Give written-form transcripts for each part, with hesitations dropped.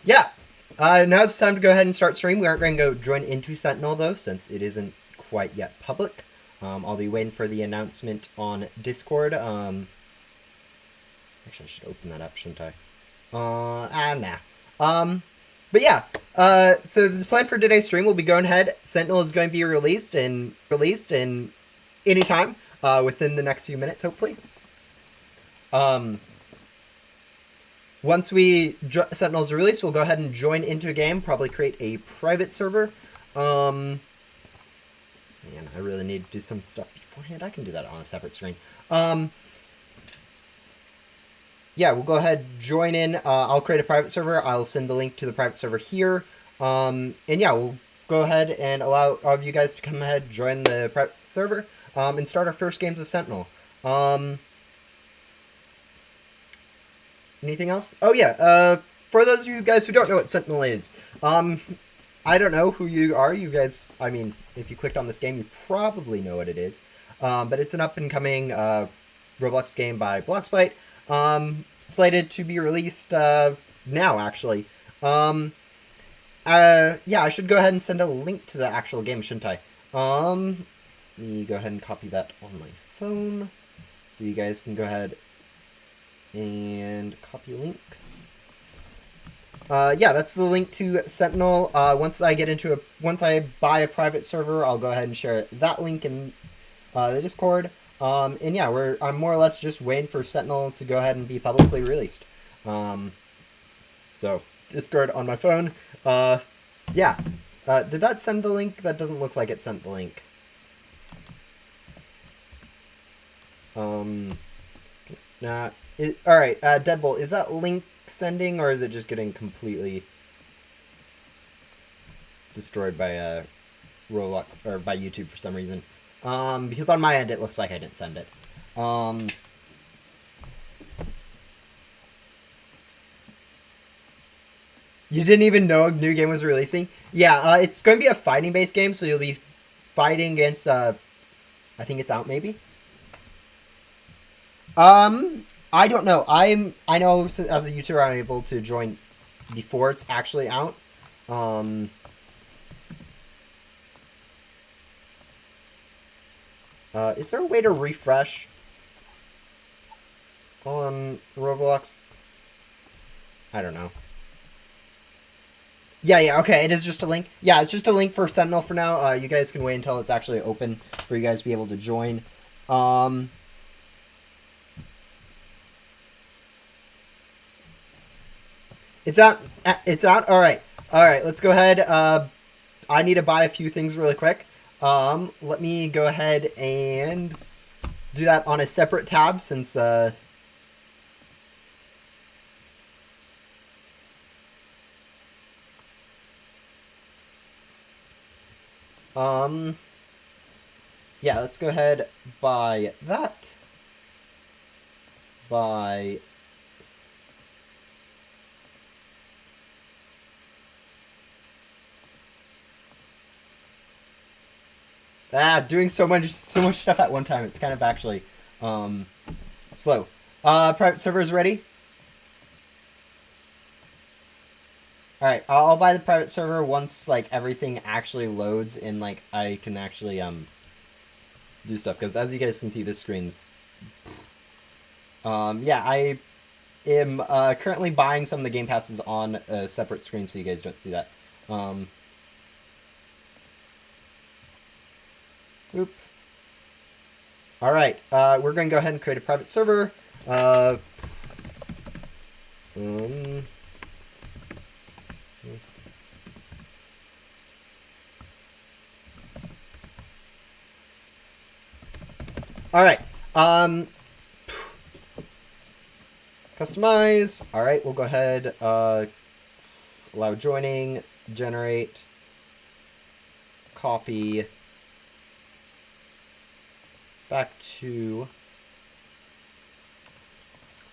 yeah. Now it's time to go ahead and start stream. We aren't going to go join into Sentinel, though, since it isn't quite yet public. I'll be waiting for the announcement on Discord. Actually, I should open that up, shouldn't I? Nah. But yeah, so the plan for today's stream will be going ahead. Sentinel is going to be released in any time within the next few minutes, hopefully. Once Sentinel's released, we'll go ahead and join into a game. Probably create a private server. Man, I really need to do some stuff beforehand. I can do that on a separate screen. Yeah, we'll go ahead, join in. I'll create a private server. I'll send the link to the private server here. And yeah, we'll go ahead and allow all of you guys to come ahead, join the private server, and start our first games of Sentinel. Anything else? Oh yeah, for those of you guys who don't know what Sentinel is, I don't know who you are. You guys, I mean, if you clicked on this game, you probably know what it is. But it's an up-and-coming Roblox game by BloxBytes. Slated to be released now, actually. Yeah, I should go ahead and send a link to the actual game, shouldn't I? Let me go ahead and copy that on my phone, so you guys can go ahead and copy a link. Yeah, that's the link to Sentinel. Once I buy a private server, I'll go ahead and share that link in the Discord. And yeah, I'm more or less just waiting for Sentinel to go ahead and be publicly released. So Discord on my phone. Yeah. Did that send the link? That doesn't look like it sent the link. Nah. All right, Deadbolt, is that link sending, or is it just getting completely destroyed by Roblox or by YouTube for some reason? Because on my end it looks like I didn't send it. You didn't even know a new game was releasing? Yeah, it's going to be a fighting-based game, so you'll be fighting against, I think it's out, maybe? I don't know. I know as a YouTuber I'm able to join before it's actually out. Is there a way to refresh on Roblox? I don't know. Yeah, okay, it is just a link. Yeah, it's just a link for Sentinel for now. You guys can wait until it's actually open for you guys to be able to join. It's out. It's out. All right. Let's go ahead. I need to buy a few things really quick. Let me go ahead and do that on a separate tab since yeah, let's go ahead, buy that. Buy doing so much stuff at one time. It's kind of actually slow. Private server is ready. All right, I'll buy the private server once like everything actually loads and like I can actually do stuff, because as you guys can see, this screen's yeah, I am currently buying some of the game passes on a separate screen so you guys don't see that. Oop. All right, we're going to go ahead and create a private server. All right. Customize. All right, we'll go ahead. Allow joining. Generate. Copy. Back to.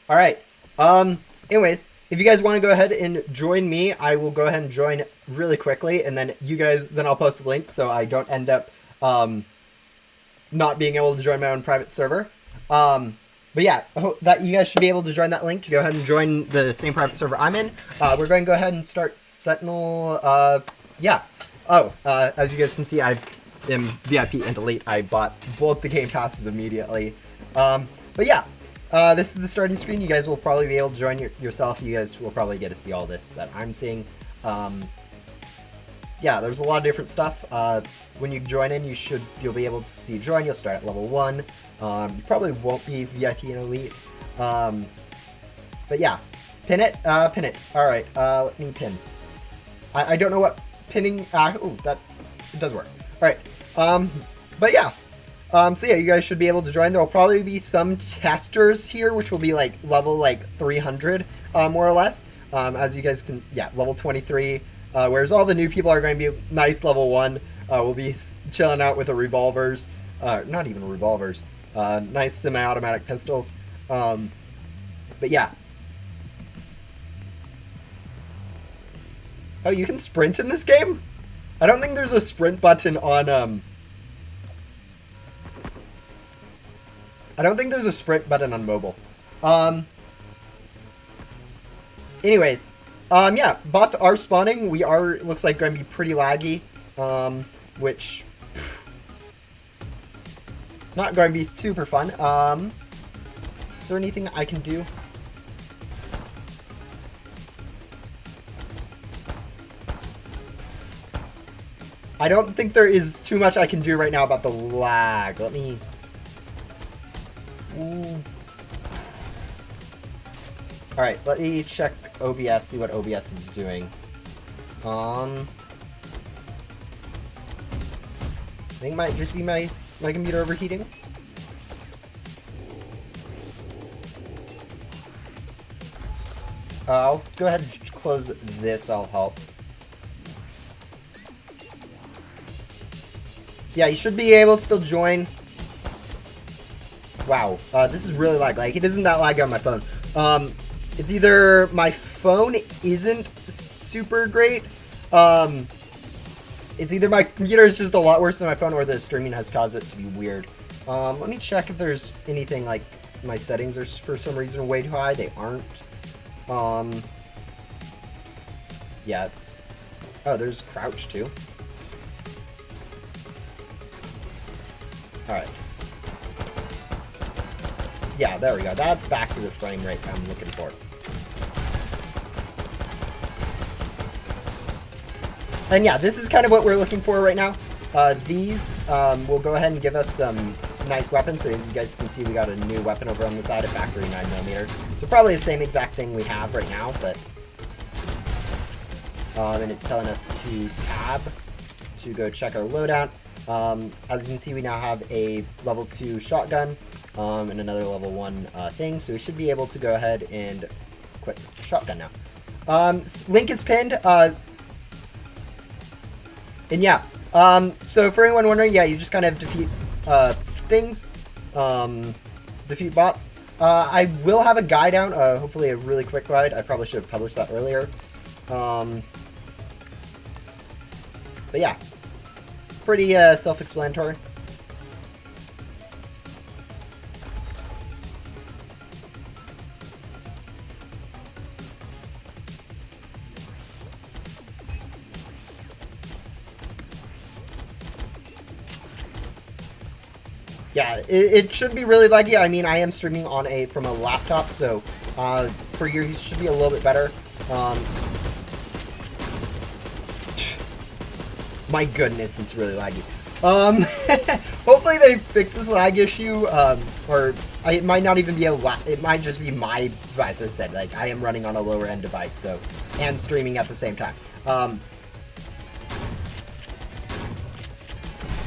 All right. Anyways, if you guys want to go ahead and join me, I will go ahead and join really quickly, and then I'll post a link so I don't end up not being able to join my own private server. But yeah, that you guys should be able to join that link to go ahead and join the same private server I'm in. We're going to go ahead and start Sentinel. Yeah. Oh, as you guys can see, I am VIP and Elite. I bought both the game passes immediately. But yeah, this is the starting screen. You guys will probably be able to join yourself. You guys will probably get to see all this that I'm seeing. Yeah, there's a lot of different stuff. When you join in, you'll be able to see join. You'll start at level 1. You probably won't be VIP and Elite. But yeah, pin it. Pin it. All right. Let me pin. I don't know what pinning. Oh, that it does work. All right. But yeah. So yeah, you guys should be able to join. There will probably be some testers here, which will be like level 300, more or less. As you guys can, yeah, level 23. Whereas all the new people are going to be nice level 1. We'll be chilling out with the revolvers. Not even revolvers. Nice semi-automatic pistols. But yeah. Oh, you can sprint in this game? I don't think there's a sprint button on... I don't think there's a sprint button on mobile. Anyways. Yeah, bots are spawning. We are, looks like, going to be pretty laggy, which, not going to be super fun. Is there anything I can do? I don't think there is too much I can do right now about the lag. Let me... Ooh. Alright, let me check OBS, see what OBS is doing. I think it might just be my computer overheating. I'll go ahead and close this, that'll help. Yeah, you should be able to still join. Wow, this is really lag. Like, it isn't that lag on my phone. It's either my phone isn't super great, it's either my computer is just a lot worse than my phone, or the streaming has caused it to be weird. Let me check if there's anything like my settings are for some reason way too high. They aren't. Yeah, it's... Oh, there's crouch too. Alright. Yeah, there we go. That's back to the frame rate I'm looking for. And yeah, this is kind of what we're looking for right now. These will go ahead and give us some nice weapons. So as you guys can see, we got a new weapon over on the side, a factory 9mm. So probably the same exact thing we have right now, but... and it's telling us to tab to go check our loadout. As you can see, we now have a level 2 shotgun. And another level 1 thing, so we should be able to go ahead and quit shotgun now. Link is pinned, and yeah, so for anyone wondering, yeah, you just kind of defeat things, defeat bots. I will have a guide out, hopefully a really quick guide. I probably should have published that earlier. But yeah, pretty self-explanatory. Yeah, it should be really laggy. I mean, I am streaming on from a laptop, so for you should be a little bit better. My goodness, it's really laggy. Hopefully they fix this lag issue, or it might not even be it might just be my device. As I said, like, I am running on a lower end device, so, and streaming at the same time.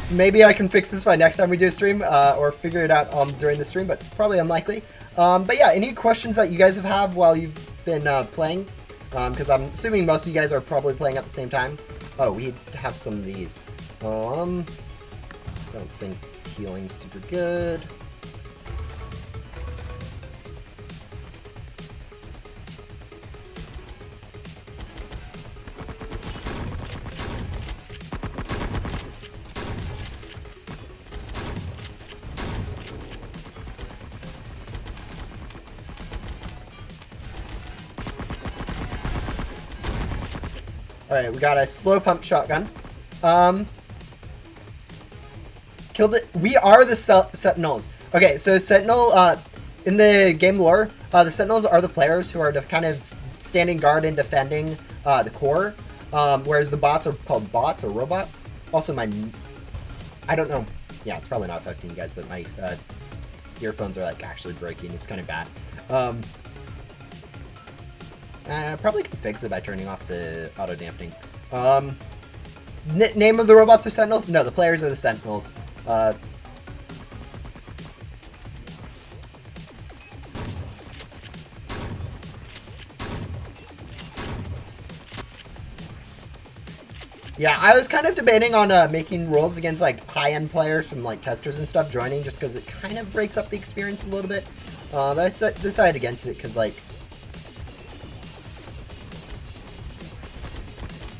Maybe I can fix this by next time we do a stream, or figure it out during the stream, but it's probably unlikely. But yeah, any questions that you guys have while you've been playing? Because I'm assuming most of you guys are probably playing at the same time. Oh, we have some of these. Don't think healing's super good. Alright, we got a slow pump shotgun. Killed it. We are the Sentinels. Okay, so Sentinel, in the game lore, the Sentinels are the players who are kind of standing guard and defending the core, whereas the bots are called bots or robots. Also, I don't know. Yeah, it's probably not affecting you guys, but my earphones are like actually breaking. It's kind of bad. Probably can fix it by turning off the auto dampening. Name of the robots are Sentinels? No, the players are the Sentinels. Yeah, I was kind of debating on making rules against like high-end players from like testers and stuff joining, just because it kind of breaks up the experience a little bit. But I decided against it because like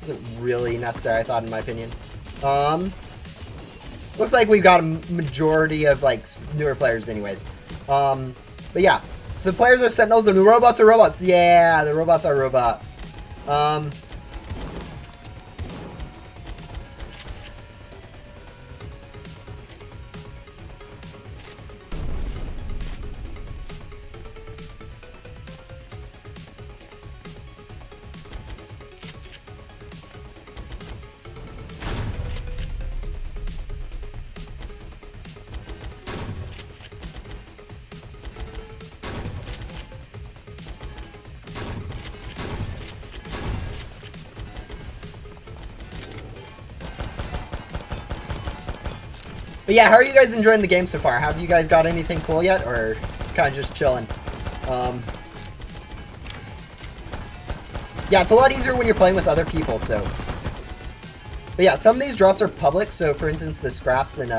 it isn't really necessary, I thought, in my opinion. Looks like we've got a majority of like newer players anyways. But yeah, so the players are Sentinels, the robots are robots. Yeah, the robots are robots. But yeah, how are you guys enjoying the game so far? Have you guys got anything cool yet, or kind of just chilling? Yeah, it's a lot easier when you're playing with other people, so. But yeah, some of these drops are public, so for instance, the scraps and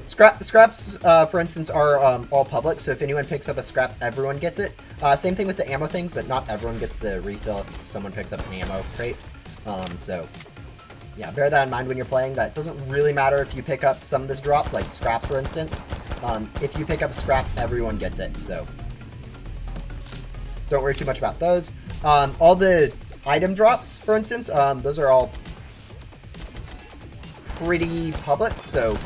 scraps, for instance, are all public, so if anyone picks up a scrap, everyone gets it. Same thing with the ammo things, but not everyone gets the refill if someone picks up an ammo crate. So, yeah, bear that in mind when you're playing. That doesn't really matter if you pick up some of this drops, like scraps, for instance. If you pick up a scrap, everyone gets it, so don't worry too much about those. All the item drops, for instance, those are all pretty public, so,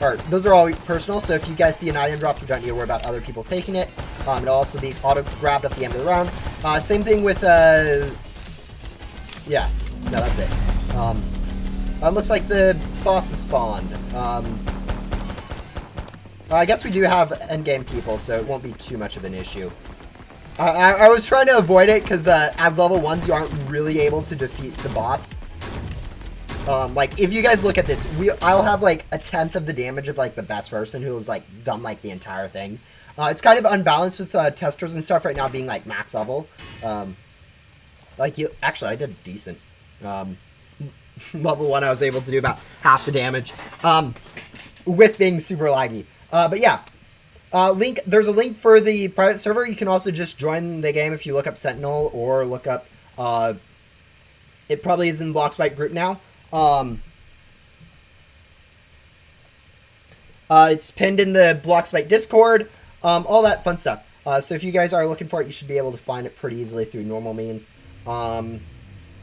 or those are all personal, so if you guys see an item drop, you don't need to worry about other people taking it. It'll also be auto-grabbed at the end of the round. Same thing with, yeah, no, that's it. Looks like the boss is spawned. I guess we do have endgame people, so it won't be too much of an issue. I was trying to avoid it because as level 1s, you aren't really able to defeat the boss. Like, if you guys look at this, I'll have like a 1/10 of the damage of like the best person who's like done like the entire thing. It's kind of unbalanced with testers and stuff right now being like max level. Actually, I did decent. Level 1, I was able to do about half the damage, with being super laggy. But yeah, there's a link for the private server. You can also just join the game if you look up Sentinel or look up, it probably is in the BloxBytes group now. It's pinned in the BloxBytes Discord, all that fun stuff. So if you guys are looking for it, you should be able to find it pretty easily through normal means. I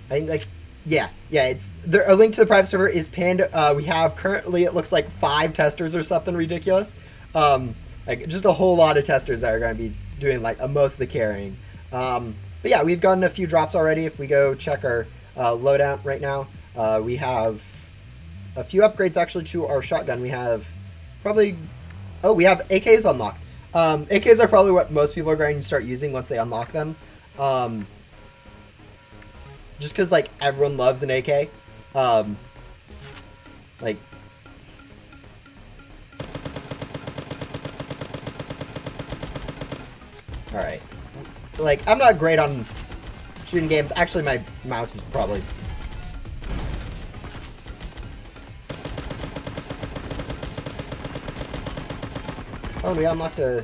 think like, yeah, it's there. A link to the private server is pinned. We have currently, it looks like 5 testers or something ridiculous. Like just a whole lot of testers that are going to be doing like most of the carrying. But yeah, we've gotten a few drops already. If we go check our loadout right now, we have a few upgrades actually to our shotgun. We have probably, we have AKs unlocked. AKs are probably what most people are going to start using once they unlock them. Just because, like, everyone loves an AK. Like... Alright. Like, I'm not great on shooting games. Actually, my mouse is probably... Oh, we unlocked a...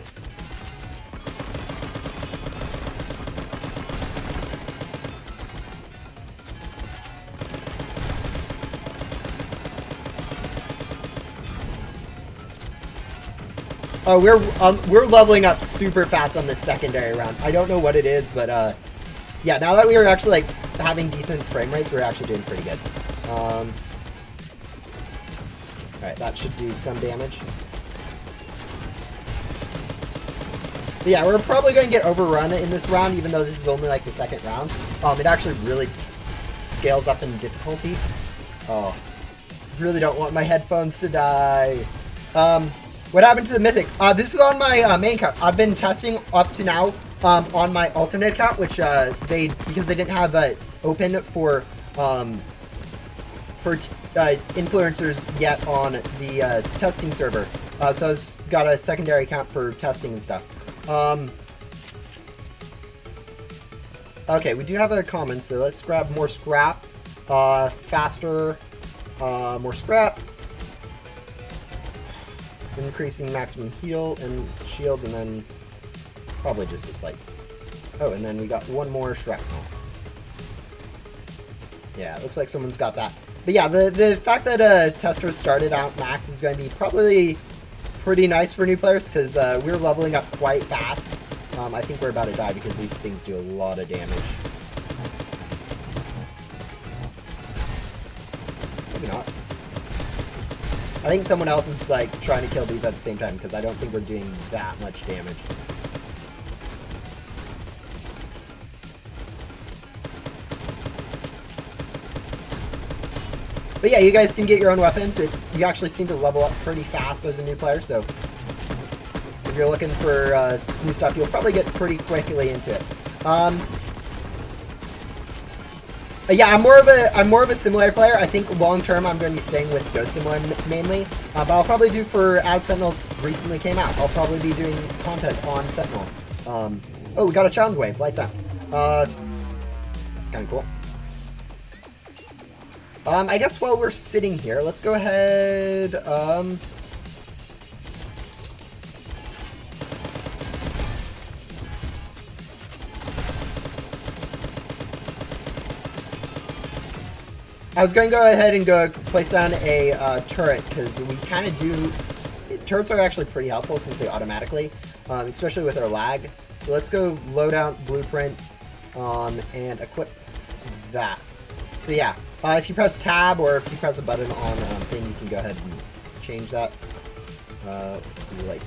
Oh, we're leveling up super fast on this secondary round. I don't know what it is, but yeah, now that we are actually like having decent frame rates, we're actually doing pretty good. All right, that should do some damage. But yeah, we're probably going to get overrun in this round, even though this is only like the second round. It actually really scales up in difficulty. Oh, really don't want my headphones to die. What happened to the Mythic? This is on my main account. I've been testing up to now on my alternate account, which because they didn't have open for influencers yet on the testing server. So I've got a secondary account for testing and stuff. Okay, we do have a common, so let's grab more scrap, faster, more scrap. Increasing maximum heal and shield, and then probably just a slight. Oh, and then we got one more shrapnel. Yeah, it looks like someone's got that. But yeah, the fact that testers started out max is going to be probably pretty nice for new players, because we're leveling up quite fast. I think we're about to die because these things do a lot of damage. Maybe not. I think someone else is like trying to kill these at the same time, because I don't think we're doing that much damage. But yeah, you guys can get your own weapons. You actually seem to level up pretty fast as a new player, so if you're looking for new stuff, you'll probably get pretty quickly into it. Yeah, I'm more of a simulator player. I think long term I'm going to be staying with Ghost Simulator mainly, but I'll probably do as Sentinels recently came out. I'll probably be doing content on Sentinel. Oh, we got a challenge wave. Lights out. That's kind of cool. I guess while we're sitting here, let's go ahead. I was going to go ahead and go place down a turret, because we kind of do... Turrets are actually pretty helpful since they automatically, especially with our lag. So let's go load out blueprints and equip that. So yeah, if you press tab or if you press a button on thing, you can go ahead and change that. Let's do like...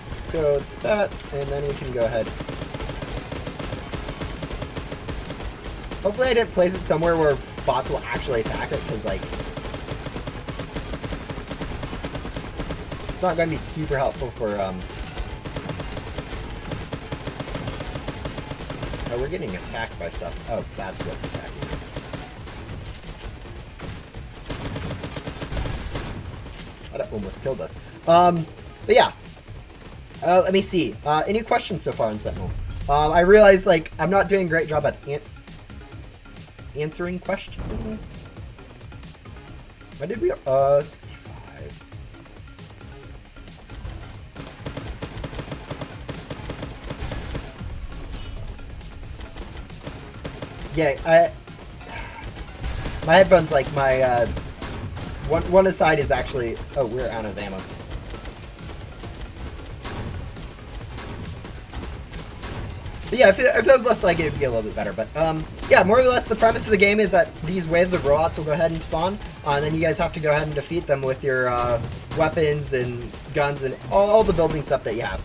Let's go with that, and then we can go ahead. Hopefully I didn't place it somewhere where bots will actually attack it, because, like, it's not going to be super helpful for, Oh, we're getting attacked by stuff. Oh, that's what's attacking us. That almost killed us. But yeah. Let me see. Any questions so far on Sentinel? I realize, like, I'm not doing a great job at answering questions. When did we 65. Yeah, my headphones, like, my one aside is actually... Oh, we're out of ammo. But yeah, if it was less like it would be a little bit better. But yeah, more or less the premise of the game is that these waves of robots will go ahead and spawn, and then you guys have to go ahead and defeat them with your weapons and guns and all the building stuff that you have.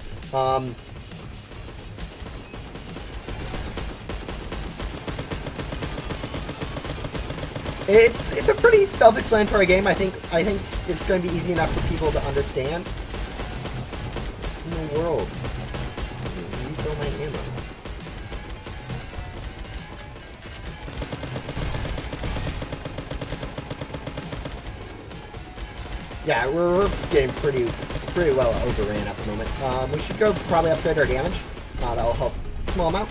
It's a pretty self-explanatory game. I think it's going to be easy enough for people to understand. In the world, refill my ammo. Yeah, we're getting pretty well overran at the moment. We should go probably upgrade our damage. That'll help a small amount.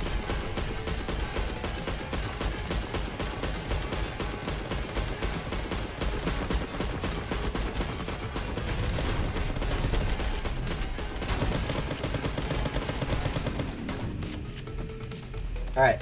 All right.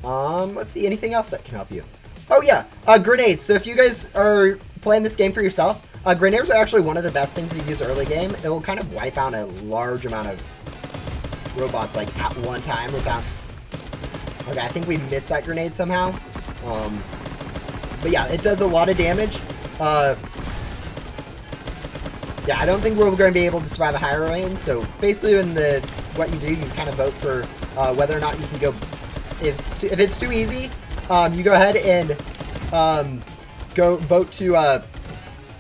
Let's see, anything else that can help you? Oh yeah, grenades. So if you guys are playing this game for yourself, grenades are actually one of the best things to use early game. It will kind of wipe out a large amount of robots like at one time without... Okay, I think we missed that grenade somehow. But yeah, it does a lot of damage. Yeah, I don't think we're going to be able to survive a higher range. So basically, what you do, you kind of vote for whether or not you can go. If it's too easy, you go ahead and go vote to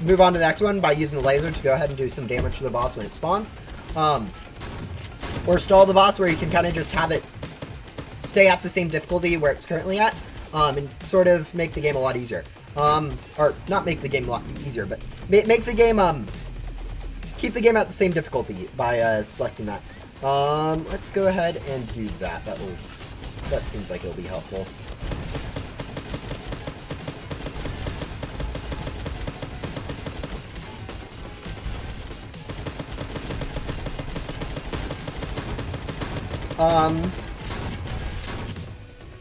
move on to the next one by using the laser to go ahead and do some damage to the boss when it spawns, or stall the boss where you can kind of just have it stay at the same difficulty where it's currently at, and sort of make the game a lot easier. Or not make the game a lot easier, but make the game keep the game at the same difficulty by selecting that. Let's go ahead and do that. That seems like it'll be helpful.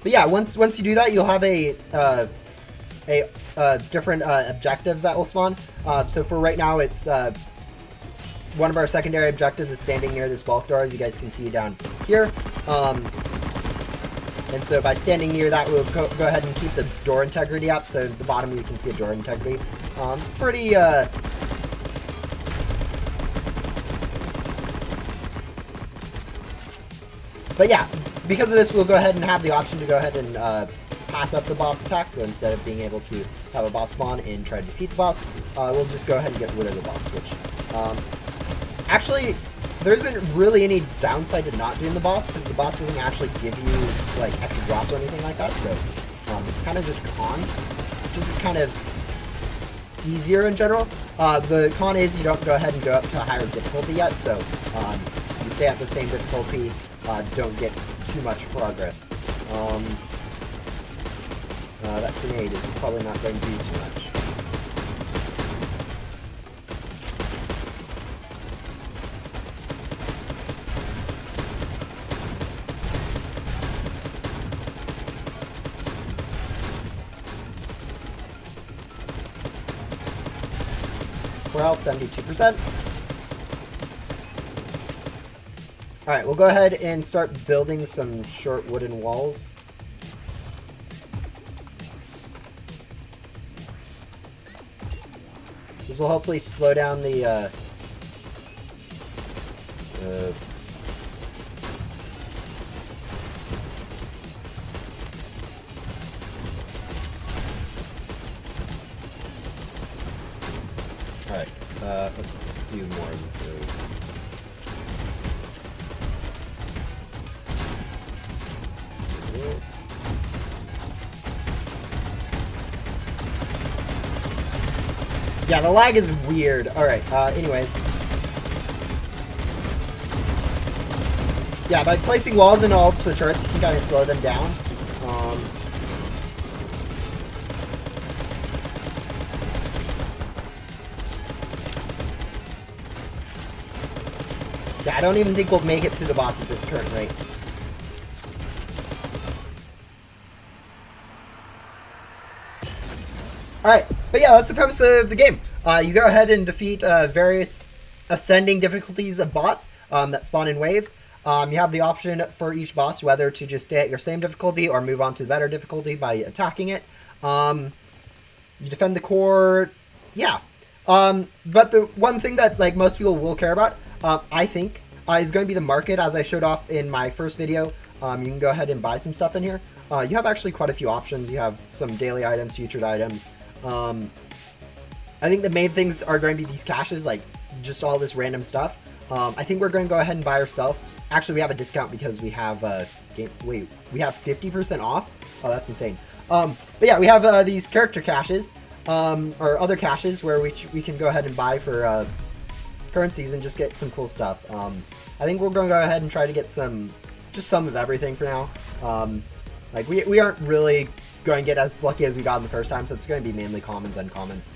But yeah, once you do that, you'll have a different objectives that will spawn. So for right now, it's one of our secondary objectives is standing near this bulk door, as you guys can see down here. And so by standing near that, we'll go ahead and keep the door integrity up. So at the bottom, you can see a door integrity. It's pretty... But yeah, because of this, we'll go ahead and have the option to go ahead and pass up the boss attack. So instead of being able to have a boss spawn and try to defeat the boss, we'll just go ahead and get rid of the boss, which actually, there isn't really any downside to not doing the boss, because the boss doesn't actually give you like extra drops or anything like that. So it's kind of just con, which is kind of easier in general. The con is you don't go ahead and go up to a higher difficulty yet, so you stay at the same difficulty. Don't get too much progress. That grenade is probably not going to do too much. We're out 72%. Alright, we'll go ahead and start building some short wooden walls. This will hopefully slow down the, Alright, let's do more of those. Yeah, the lag is weird. Alright, anyways. Yeah, by placing walls into all the turrets, you can kind of slow them down. Yeah, I don't even think we'll make it to the boss at this current rate. Alright, but yeah, that's the premise of the game. You go ahead and defeat various ascending difficulties of bots that spawn in waves. You have the option for each boss whether to just stay at your same difficulty or move on to the better difficulty by attacking it. You defend the core, yeah. But the one thing that like most people will care about, I think, is going to be the market, as I showed off in my first video. You can go ahead and buy some stuff in here. You have actually quite a few options. You have some daily items, featured items. I think the main things are going to be these caches, like just all this random stuff. I think we're going to go ahead and buy ourselves. Actually, we have a discount because we have we have 50% off. Oh, that's insane. But yeah, we have these character caches, or other caches where we can go ahead and buy for currencies and just get some cool stuff. I think we're going to go ahead and try to get just some of everything for now. Like we aren't really going to get as lucky as we got in the first time, so it's going to be mainly commons, uncommons.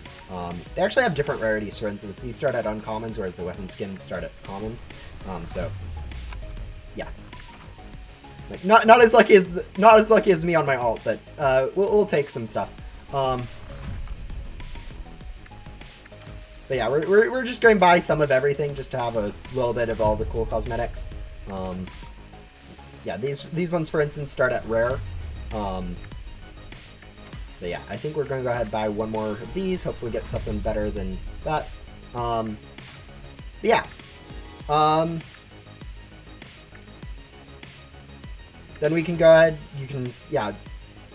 They actually have different rarities. For instance, these start at uncommons, whereas the weapon skins start at commons. So, yeah. Like, not as lucky as me on my ult, but we'll take some stuff. But yeah, we're just going to buy some of everything just to have a little bit of all the cool cosmetics. Yeah, these ones, for instance, start at rare. But yeah, I think we're going to go ahead and buy one more of these. Hopefully get something better than that. But yeah. Then we can go ahead. You can, yeah,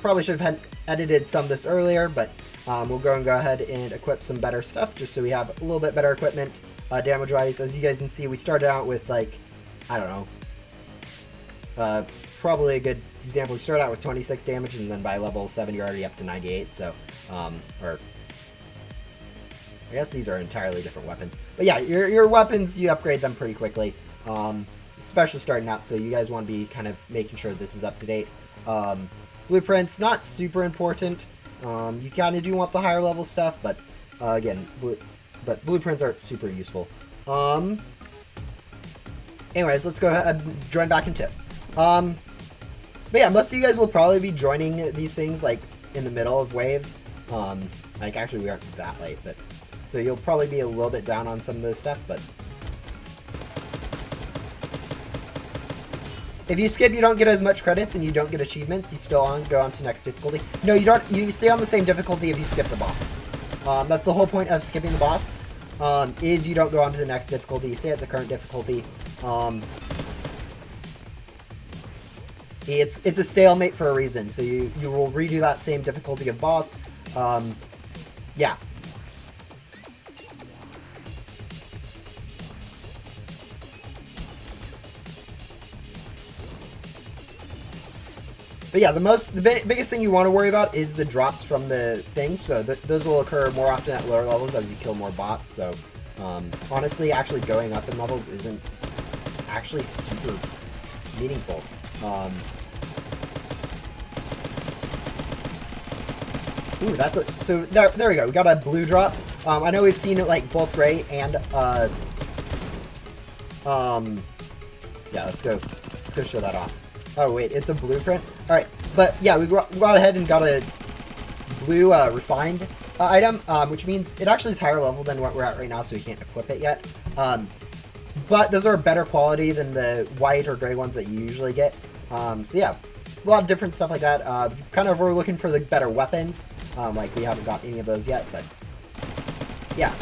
probably should have edited some of this earlier, but we'll go ahead and equip some better stuff just so we have a little bit better equipment damage-wise. As you guys can see, we started out with, like, I don't know, probably a good example. We start out with 26 damage, and then by level 7 you're already up to 98, so, or I guess these are entirely different weapons. But yeah, your weapons, you upgrade them pretty quickly, especially starting out, so you guys want to be kind of making sure this is up to date. Blueprints, not super important. You kind of do want the higher level stuff, but again, blueprints aren't super useful. Anyways, let's go ahead and join back in tip. But yeah, most of you guys will probably be joining these things like in the middle of waves. Like actually we aren't that late, but so you'll probably be a little bit down on some of this stuff, but if you skip, you don't get as much credits and you don't get achievements. You still go on to next difficulty. No, you don't. You stay on the same difficulty if you skip the boss. That's the whole point of skipping the boss, is you don't go on to the next difficulty. You stay at the current difficulty. It's a stalemate for a reason. So you will redo that same difficulty of boss. Yeah. But yeah, the biggest thing you want to worry about is the drops from the things. So those will occur more often at lower levels as you kill more bots. So honestly, actually going up in levels isn't actually super meaningful. Ooh, so there we go. We got a blue drop. I know we've seen it like both gray and yeah, let's go show that off. Oh wait, it's a blueprint. All right, but yeah, we got ahead and got a blue refined item, which means it actually is higher level than what we're at right now, so we can't equip it yet. But those are better quality than the white or gray ones that you usually get. So yeah, a lot of different stuff like that. Kind of we're looking for the better weapons. Like we haven't got any of those yet, but yeah.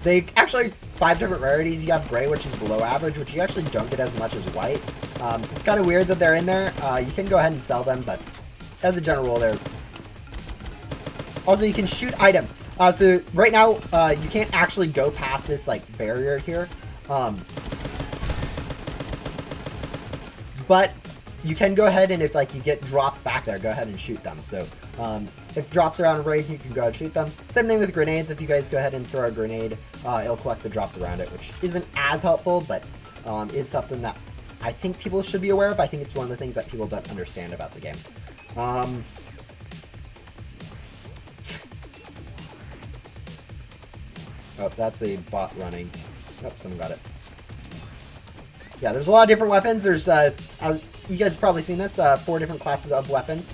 They actually 5 different rarities. You have gray, which is below average, which you actually don't get as much as white. So it's kind of weird that they're in there. You can go ahead and sell them, but as a general rule, they're... Also, you can shoot items. So right now, you can't actually go past this like barrier here. But you can go ahead and if like you get drops back there, go ahead and shoot them. So if drops are on range, you can go ahead and shoot them. Same thing with grenades. If you guys go ahead and throw a grenade, it'll collect the drops around it, which isn't as helpful, but is something that I think people should be aware of. I think it's one of the things that people don't understand about the game. Oh, that's a bot running. Oh, someone got it. Yeah, there's a lot of different weapons. There's, you guys have probably seen this, 4 different classes of weapons.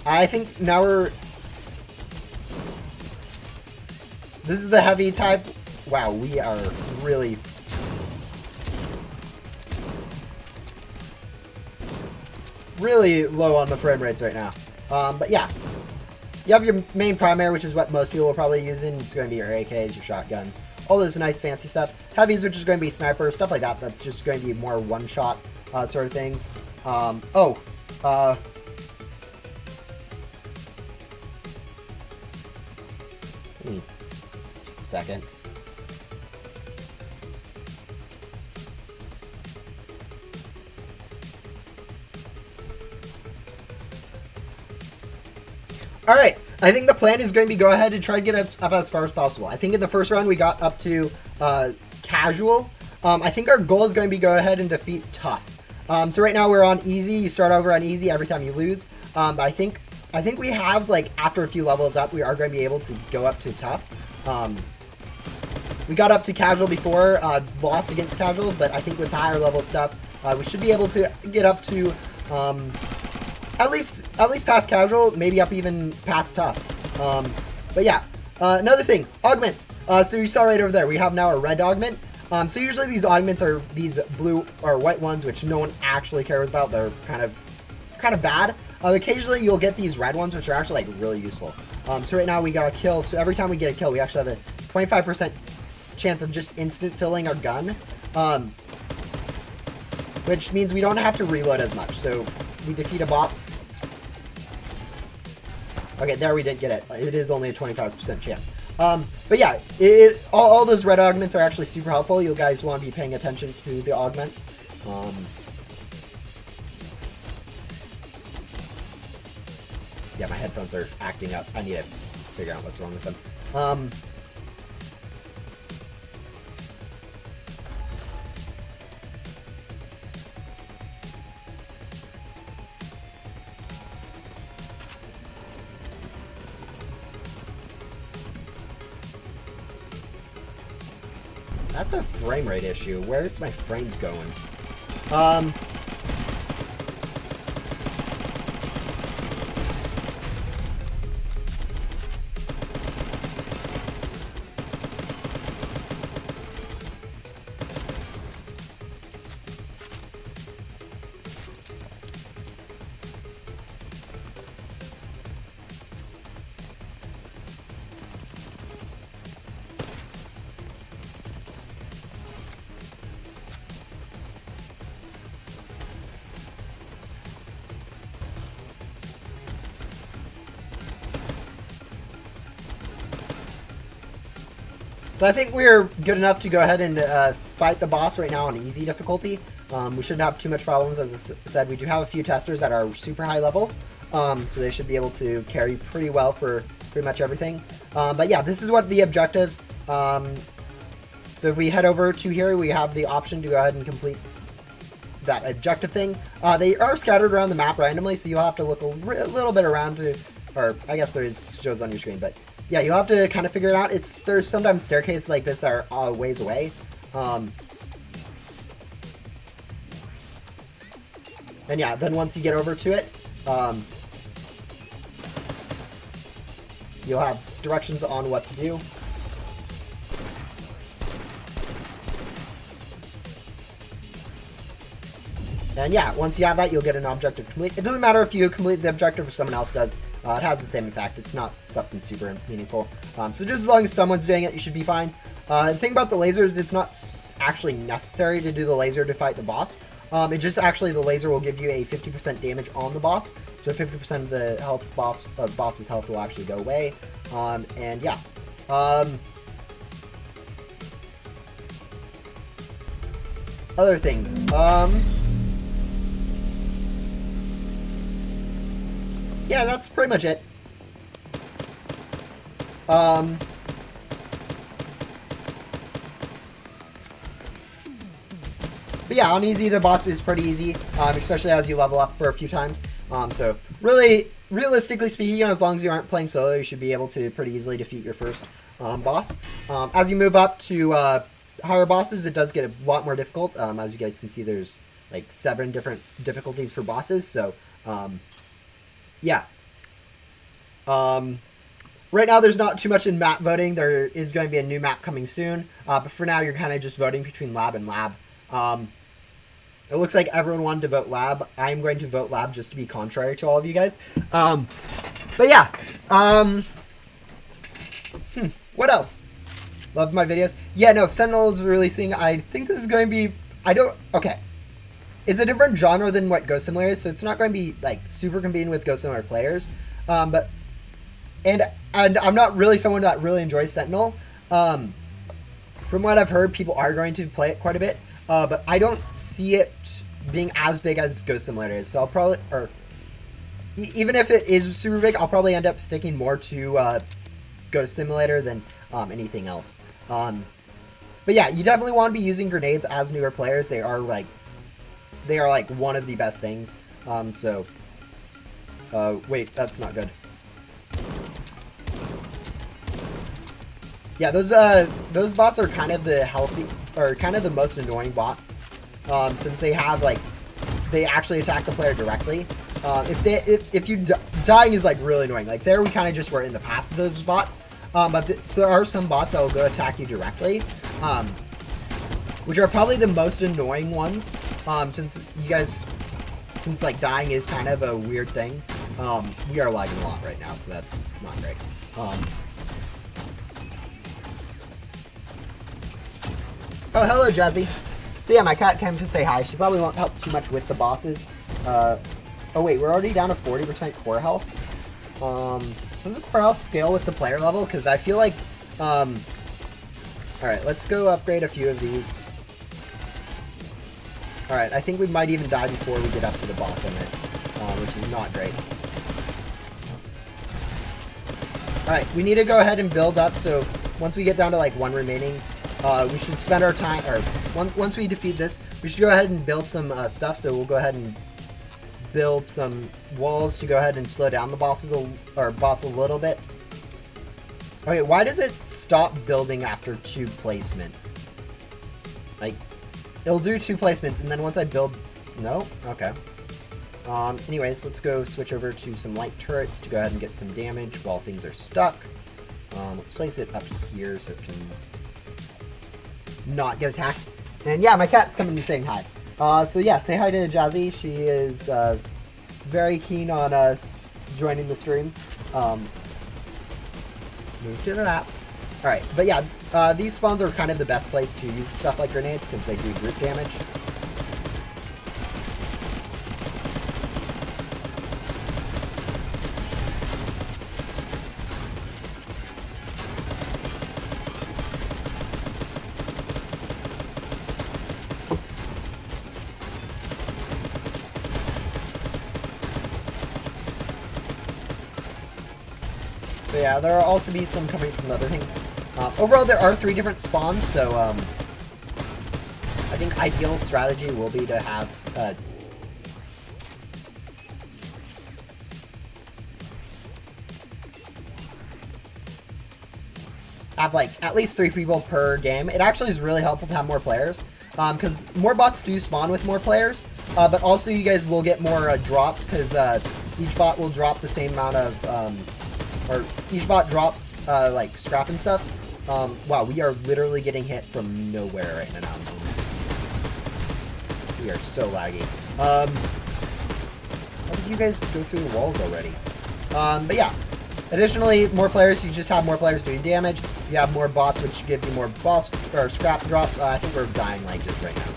I think now this is the heavy type. Wow, we are really... really low on the frame rates right now. But yeah. You have your main primary, which is what most people will probably use. It's going to be your AKs, your shotguns, all this nice fancy stuff. Heavies, which is going to be sniper, stuff like that. That's just going to be more one-shot sort of things. Just a second. Alright, I think the plan is going to be go ahead and try to get up as far as possible. I think in the first round we got up to casual. I think our goal is going to be go ahead and defeat tough. So right now we're on easy. You start over on easy every time you lose. But I think we have, like, after a few levels up, we are going to be able to go up to tough. We got up to casual before, lost against casual, but I think with the higher level stuff, we should be able to get up to at least past casual, maybe up even past tough. But yeah, another thing, augments. So you saw right over there, we have now a red augment. So usually these augments are these blue or white ones, which no one actually cares about. They're kind of bad. Occasionally you'll get these red ones, which are actually like really useful. So right now we got a kill. So every time we get a kill, we actually have a 25% chance of just instant filling our gun, which means we don't have to reload as much. So we defeat a bot. Okay, there we didn't get it. It is only a 25% chance. But yeah, all those red augments are actually super helpful. You guys want to be paying attention to the augments. Yeah, my headphones are acting up. I need to figure out what's wrong with them. That's a frame rate issue. Where's my frames going? So I think we're good enough to go ahead and fight the boss right now on easy difficulty. We shouldn't have too much problems. As I said, we do have a few testers that are super high level, so they should be able to carry pretty well for pretty much everything. But yeah, this is what the objectives. So if we head over to here, we have the option to go ahead and complete that objective thing. They are scattered around the map randomly, so you'll have to look a little bit around to, or I guess there is shows on your screen, but yeah, you'll have to kind of figure it out. There's sometimes staircases like this that are ways away. And yeah, then once you get over to it, you'll have directions on what to do. And yeah, once you have that, you'll get an objective complete. It doesn't matter if you complete the objective or someone else does. It has the same effect. It's not something super meaningful. So just as long as someone's doing it, you should be fine. The thing about the lasers, it's not actually necessary to do the laser to fight the boss. It just actually, the laser will give you a 50% damage on the boss. So 50% of the boss's health will actually go away. And yeah. Other things. Yeah, that's pretty much it. But yeah, on easy, the boss is pretty easy, especially as you level up for a few times. So really, realistically speaking, as long as you aren't playing solo, you should be able to pretty easily defeat your first boss. As you move up to higher bosses, it does get a lot more difficult. As you guys can see, there's like 7 different difficulties for bosses. So yeah. Right now, there's not too much in map voting. There is going to be a new map coming soon. But for now, you're kind of just voting between lab and lab. It looks like everyone wanted to vote lab. I'm going to vote lab just to be contrary to all of you guys. But yeah. What else? Love my videos. Yeah, no, Sentinel is releasing. I think this is going to be... Okay. It's a different genre than what Ghost Simulator is, so it's not going to be like super competing with Ghost Simulator players. And I'm not really someone that really enjoys Sentinel. From what I've heard, people are going to play it quite a bit, but I don't see it being as big as Ghost Simulator is. So I'll probably, or even if it is super big, I'll probably end up sticking more to Ghost Simulator than anything else. But yeah, you definitely want to be using grenades as newer players. They are like one of the best things. Wait, that's not good. Yeah, those bots are kind of the healthy, or kind of the most annoying bots, since they have like, they actually attack the player directly. If you dying is like really annoying. Like there, we kind of just were in the path of those bots. So there are some bots that will go attack you directly, which are probably the most annoying ones. Since like dying is kind of a weird thing. We are lagging a lot right now, so that's not great. Oh, hello, Jazzy. So yeah, my cat came to say hi. She probably won't help too much with the bosses. Oh wait, we're already down to 40% core health. Does the core health scale with the player level? Because I feel like, alright, let's go upgrade a few of these. Alright, I think we might even die before we get up to the boss on this, which is not great. Alright, we need to go ahead and build up, so once we get down to like one remaining, we should spend our time, or once we defeat this, we should go ahead and build some stuff, so we'll go ahead and build some walls to go ahead and slow down the bots a little bit. Okay, why does it stop building after 2 placements? Like, it'll do 2 placements, and then once I build... No? Okay. Anyways, let's go switch over to some light turrets to go ahead and get some damage while things are stuck. Let's place it up here so it can not get attacked. And yeah, my cat's coming and saying hi. So yeah, say hi to Jazzy. She is very keen on us joining the stream. Move to the map. Alright, but yeah, these spawns are kind of the best place to use stuff like grenades because they do group damage. So yeah, there will also be some coming from the other thing. Overall, there are 3 different spawns, so I think ideal strategy will be to have like at least 3 people per game. It actually is really helpful to have more players, because more bots do spawn with more players, but also you guys will get more drops because each bot will drop the same amount of or each bot drops like scrap and stuff. Wow, we are literally getting hit from nowhere right now. We are so laggy. How did you guys go through the walls already? But yeah, additionally, more players, you just have more players doing damage. You have more bots, which give you more boss or scrap drops. I think we're dying like this right now.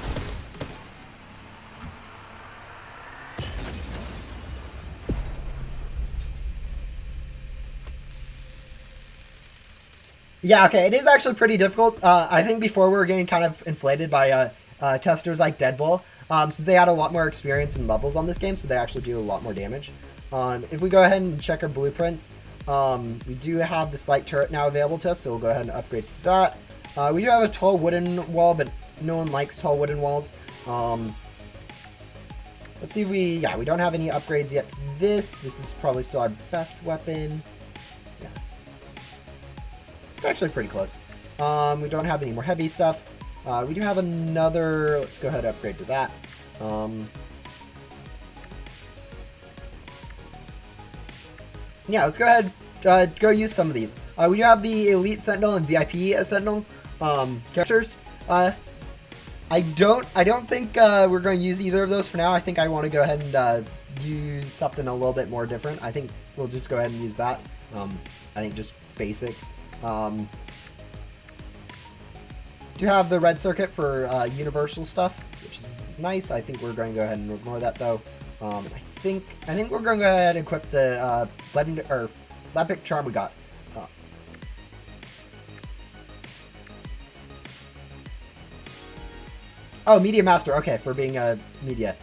Yeah, okay, it is actually pretty difficult. I think before we were getting kind of inflated by testers like Deadbull, since they had a lot more experience and levels on this game, so they actually do a lot more damage. If we go ahead and check our blueprints, we do have this light turret now available to us, so we'll go ahead and upgrade to that. We do have a tall wooden wall, but no one likes tall wooden walls. Let's see if we don't have any upgrades yet to this. This is probably still our best weapon. Yeah. It's actually pretty close. We don't have any more heavy stuff. We do have another... Let's go ahead and upgrade to that. Yeah, let's go ahead go use some of these. We do have the Elite Sentinel and VIP Sentinel characters. I don't think we're going to use either of those for now. I think I want to go ahead and use something a little bit more different. I think we'll just go ahead and use that. I think just basic. Do have the red circuit for universal stuff, which is nice. I think we're going to go ahead and ignore that though. I think we're going to go ahead and equip the epic charm we got. Oh, Media Master. Okay, for being a media.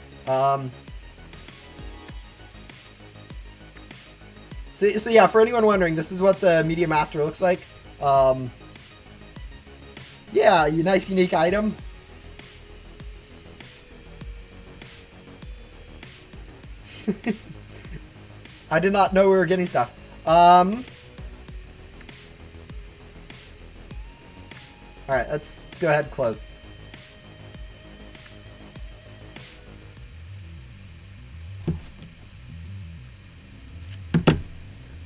So yeah, for anyone wondering, this is what the Media Master looks like. Yeah, nice unique item. I did not know we were getting stuff. All right, let's go ahead and close.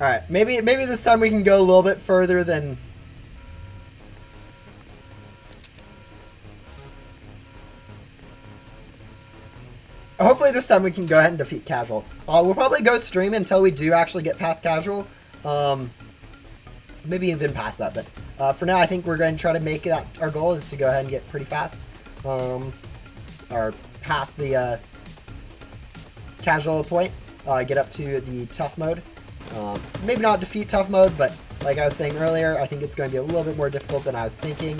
All right, maybe this time we can go a little bit further than. Hopefully this time we can go ahead and defeat casual. We'll probably go stream until we do actually get past casual. Maybe even past that, but for now I think we're going to try to make that our goal is to go ahead and get pretty fast. Or past the casual point. Get up to the tough mode. Maybe not defeat tough mode, but like I was saying earlier, I think it's going to be a little bit more difficult than I was thinking.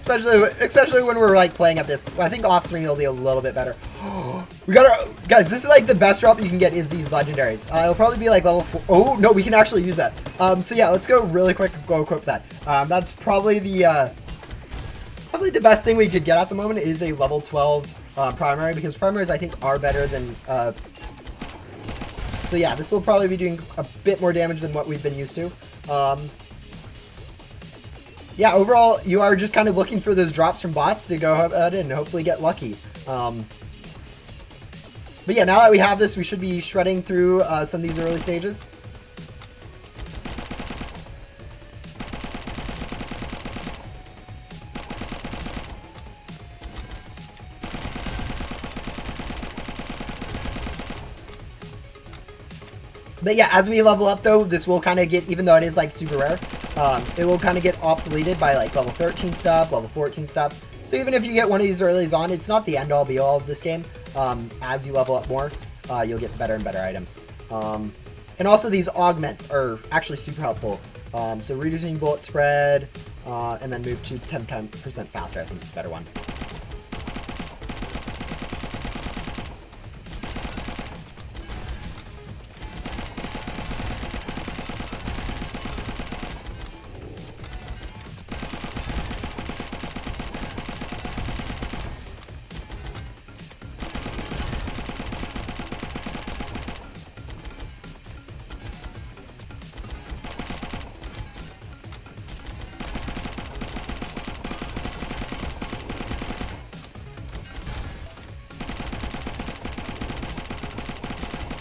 Especially when we're like playing at this. I think off screen it'll be a little bit better. We got our guys. This is like the best drop you can get is these legendaries. It'll probably be like level 4. Oh no, we can actually use that. So yeah, let's go really quick. Go equip that. That's probably the best thing we could get at the moment is a level 12 primary, because primaries I think are better than. So yeah, this will probably be doing a bit more damage than what we've been used to. Yeah, overall, you are just kind of looking for those drops from bots to go ahead and hopefully get lucky. But yeah, now that we have this, we should be shredding through some of these early stages. But yeah, as we level up though, this will kind of get, even though it is like super rare, it will kind of get obsoleted by like level 13 stuff, level 14 stuff. So even if you get one of these earlys on, it's not the end all be all of this game. As you level up more, you'll get better and better items. And also these augments are actually super helpful. So reducing bullet spread, and then move to 10% faster, I think is a better one.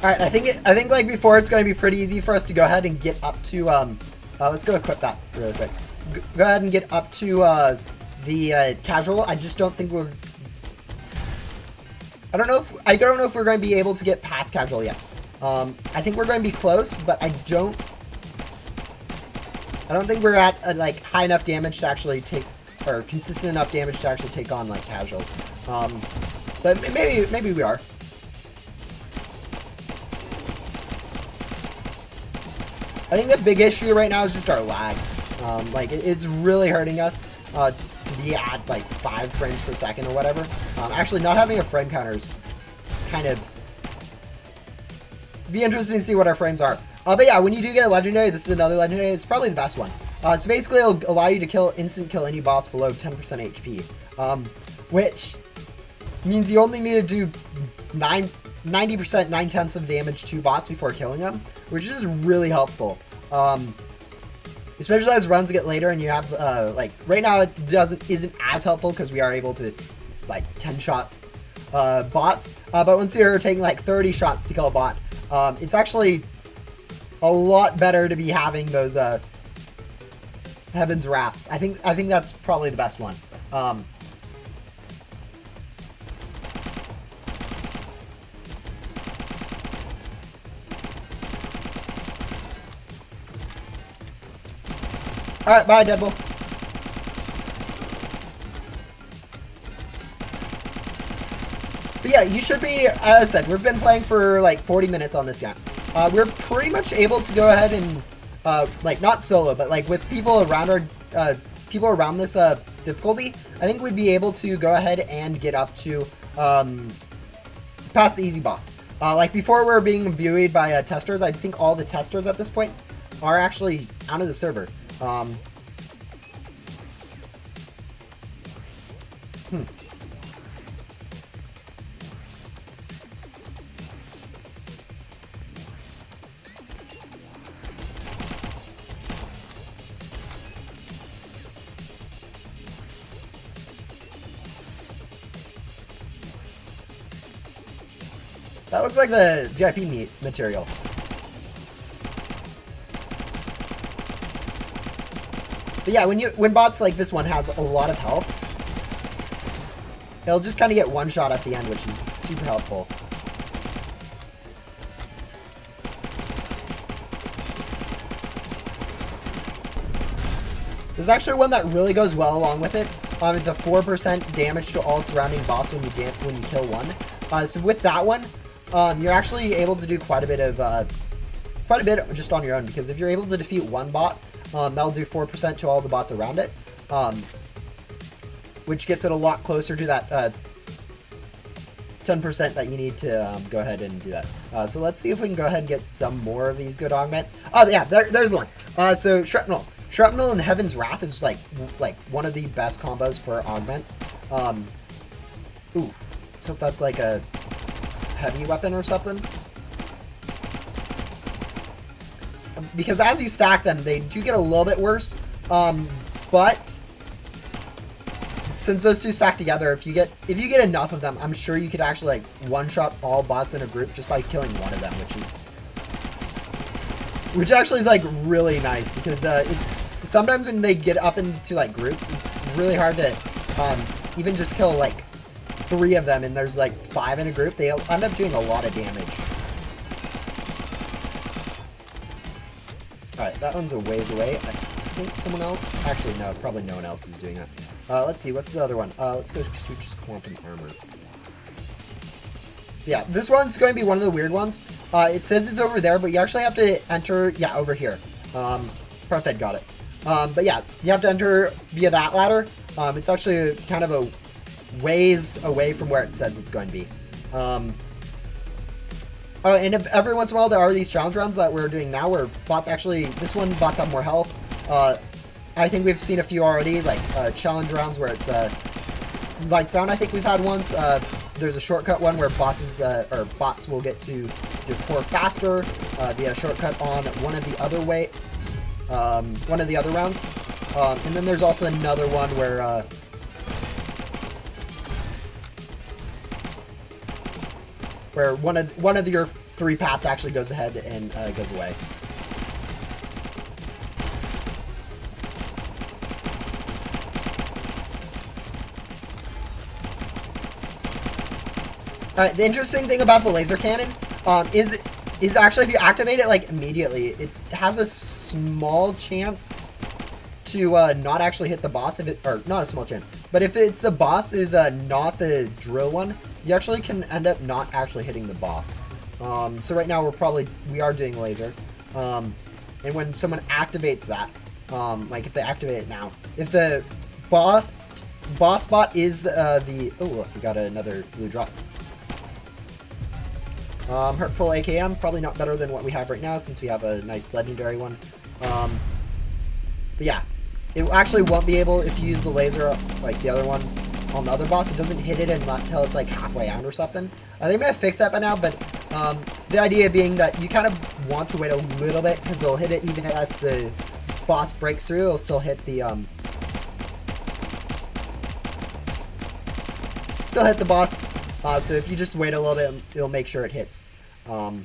Alright, I think like before it's going to be pretty easy for us to go ahead and get up to, let's go equip that really quick. Go ahead and get up to the casual. I just don't think we're, I don't know if we're going to be able to get past casual yet. I think we're going to be close, but I don't think we're at like high enough damage to actually take, or consistent enough damage to actually take on like casuals. But maybe we are. I think the big issue right now is just our lag. Like it's really hurting us to be at like 5 frames per second or whatever. Actually, not having a frame counter is kind of be interesting to see what our frames are. But yeah, when you do get a legendary, this is another legendary. It's probably the best one. So basically, it'll allow you to instant kill any boss below 10% HP, which means you only need to do 90%, 9/10 of damage to bots before killing them, which is really helpful. Especially as runs get later and you have like right now it isn't as helpful because we are able to like 10-shot bots, but once you're taking like 30 shots to kill a bot, it's actually a lot better to be having those Heaven's Wraths. I think that's probably the best one. Alright, bye, Deadpool. But yeah, you should be, as I said, we've been playing for like 40 minutes on this game. We're pretty much able to go ahead and, like, not solo, but like with people around our, people around this difficulty, I think we'd be able to go ahead and get up to, past the easy boss. Like before we were being buoyed by testers, I think all the testers at this point are actually out of the server. That looks like the VIP meat material. But yeah, when bots like this one has a lot of health, it'll just kind of get one shot at the end, which is super helpful. There's actually one that really goes well along with it. It's a 4% damage to all surrounding boss when you kill one. So with that one, you're actually able to do quite a bit just on your own, because if you're able to defeat one bot, that'll do 4% to all the bots around it, which gets it a lot closer to that 10% that you need to go ahead and do that. So let's see if we can go ahead and get some more of these good augments. Oh yeah, there's the one. So Shrapnel. Shrapnel and Heaven's Wrath is like one of the best combos for augments. Ooh, let's hope that's like a heavy weapon or something. Because as you stack them, they do get a little bit worse. But since those two stack together, if you get enough of them, I'm sure you could actually like one-shot all bots in a group just by killing one of them, which actually is like really nice, because it's sometimes when they get up into like groups, it's really hard to even just kill like 3 of them, and there's like 5 in a group. They end up doing a lot of damage. Alright, that one's a ways away. I think someone else, actually no, probably no one else is doing that. Let's see, what's the other one? Let's go to just quantum armor. So yeah, this one's going to be one of the weird ones. It says it's over there, but you actually have to enter, yeah, over here. Perfect, got it. But yeah, you have to enter via that ladder. It's actually kind of a ways away from where it says it's going to be. Oh, and if every once in a while there are these challenge rounds that we're doing now where bots actually, this one bots have more health. I think we've seen a few already, like challenge rounds where it's lights down. I think we've had once. There's a shortcut one where bosses or bots will get to your core faster via shortcut on one of the other rounds. And then there's also another one where one of your 3 pats actually goes ahead and goes away. Alright, the interesting thing about the laser cannon is actually if you activate it like immediately, it has a small chance to not actually hit the boss, if it, or not a small chance, but if it's the boss is not the drill one, you actually can end up not actually hitting the boss. So right now we are doing laser, and when someone activates that, like if they activate it now, if the boss bot is the oh look, we got another blue drop. Hurtful AKM, probably not better than what we have right now since we have a nice legendary one. But yeah, it actually won't be able, if you use the laser like the other one on the other boss, it doesn't hit it until it's like halfway out or something. They may have fixed that by now, but the idea being that you kind of want to wait a little bit because they'll hit it even if the boss breaks through, it'll still hit the boss. So if you just wait a little bit, it'll make sure it hits. But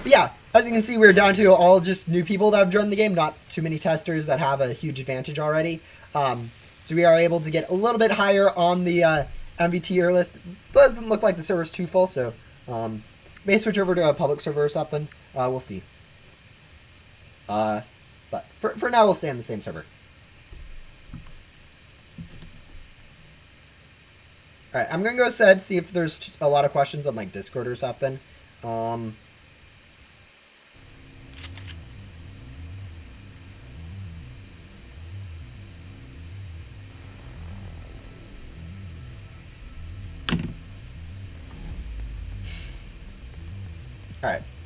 yeah, as you can see, we're down to all just new people that have joined the game, not too many testers that have a huge advantage already. So we are able to get a little bit higher on the MV tier list. Doesn't look like the server's too full, so may switch over to a public server or something. We'll see. But for now, we'll stay on the same server. Alright, I'm going to go ahead see if there's a lot of questions on like Discord or something. Alright,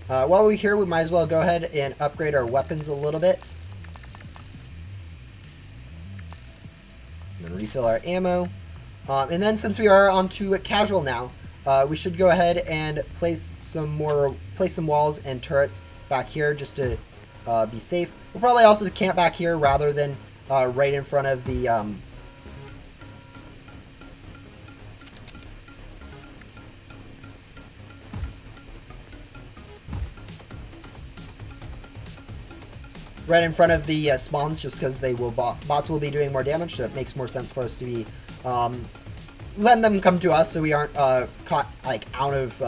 while we're here, we might as well go ahead and upgrade our weapons a little bit. And then refill our ammo. And then since we are onto casual now, we should go ahead and place some walls and turrets back here just to be safe. We'll probably also camp back here rather than right in front of the right in front of the spawns, just because they will bots will be doing more damage, so it makes more sense for us to be letting them come to us, so we aren't caught like out of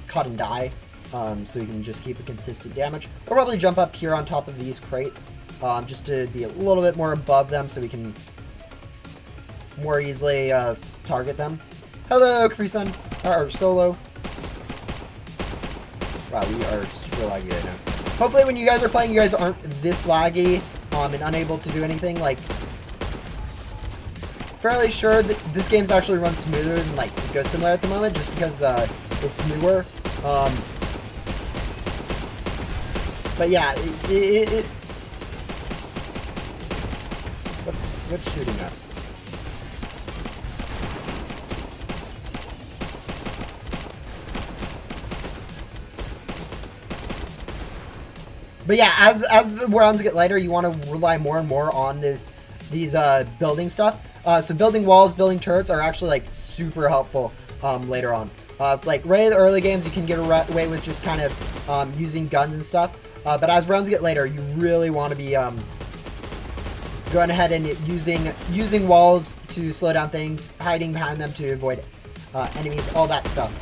caught and die. So we can just keep a consistent damage. We'll probably jump up here on top of these crates, just to be a little bit more above them, so we can more easily target them. Hello, Capri-san, or Solo. Wow, we are super laggy right now. Hopefully when you guys are playing, you guys aren't this laggy and unable to do anything. Like, fairly sure that this game's actually runs smoother than like Ghost Simulator at the moment, just because it's newer. But yeah, what's shooting us? But yeah, as the rounds get lighter, you want to rely more and more on these building stuff. So building walls, building turrets are actually like super helpful later on. Like right in the early games, you can get away with just kind of using guns and stuff. But as rounds get later, you really want to be going ahead and using walls to slow down things, hiding behind them to avoid enemies, all that stuff.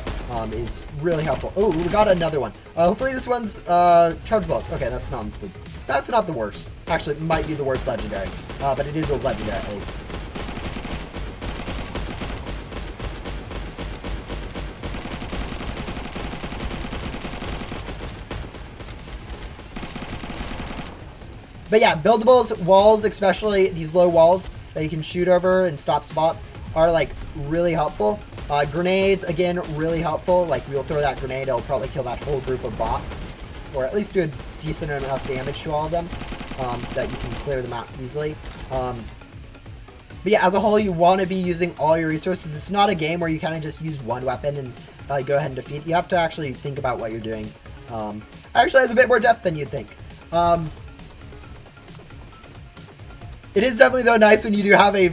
Is really helpful. Oh, we got another one. Hopefully this one's charge bullets. Okay, that's not the worst. Actually, it might be the worst legendary, but it is a legendary at least. But yeah, buildables, walls, especially these low walls that you can shoot over and stop spots, are like really helpful. Grenades, again, really helpful. Like, we'll throw that grenade, it'll probably kill that whole group of bots, or at least do a decent enough damage to all of them, that you can clear them out easily. But yeah, as a whole, you want to be using all your resources. It's not a game where you kind of just use one weapon and go ahead and defeat. You have to actually think about what you're doing. Actually has a bit more depth than you'd think. It is definitely, though, nice when you do have a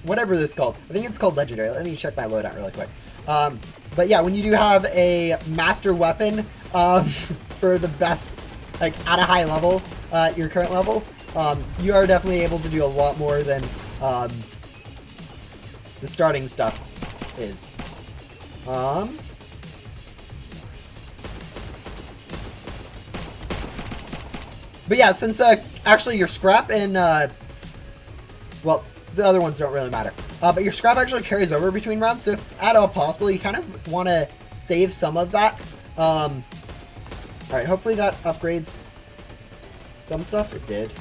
whatever this is called. I think it's called legendary. Let me check my loadout really quick. But yeah, when you do have a master weapon for the best, like at a high level, your current level, you are definitely able to do a lot more than the starting stuff is. But yeah, since actually your scrap and well, the other ones don't really matter. But your scrap actually carries over between rounds, so if at all possible, you kind of want to save some of that. All right, hopefully that upgrades some stuff. It did.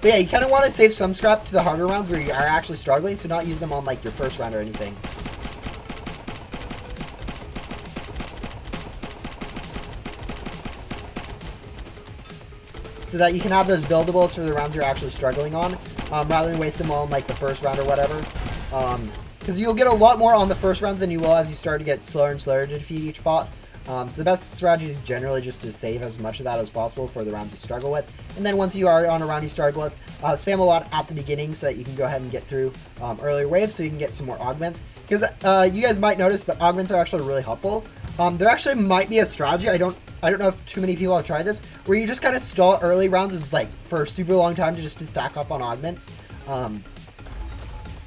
But yeah, you kind of want to save some scrap to the harder rounds where you are actually struggling, so not use them on like your first round or anything. So that you can have those buildables for the rounds you're actually struggling on, rather than waste them all in like the first round or whatever. Because you'll get a lot more on the first rounds than you will as you start to get slower and slower to defeat each bot. So the best strategy is generally just to save as much of that as possible for the rounds you struggle with. And then once you are on a round you struggle with, spam a lot at the beginning so that you can go ahead and get through earlier waves so you can get some more augments. Because you guys might notice, but augments are actually really helpful. There actually might be a strategy, I don't know if too many people have tried this, where you just kind of stall early rounds is like for a super long time to stack up on augments.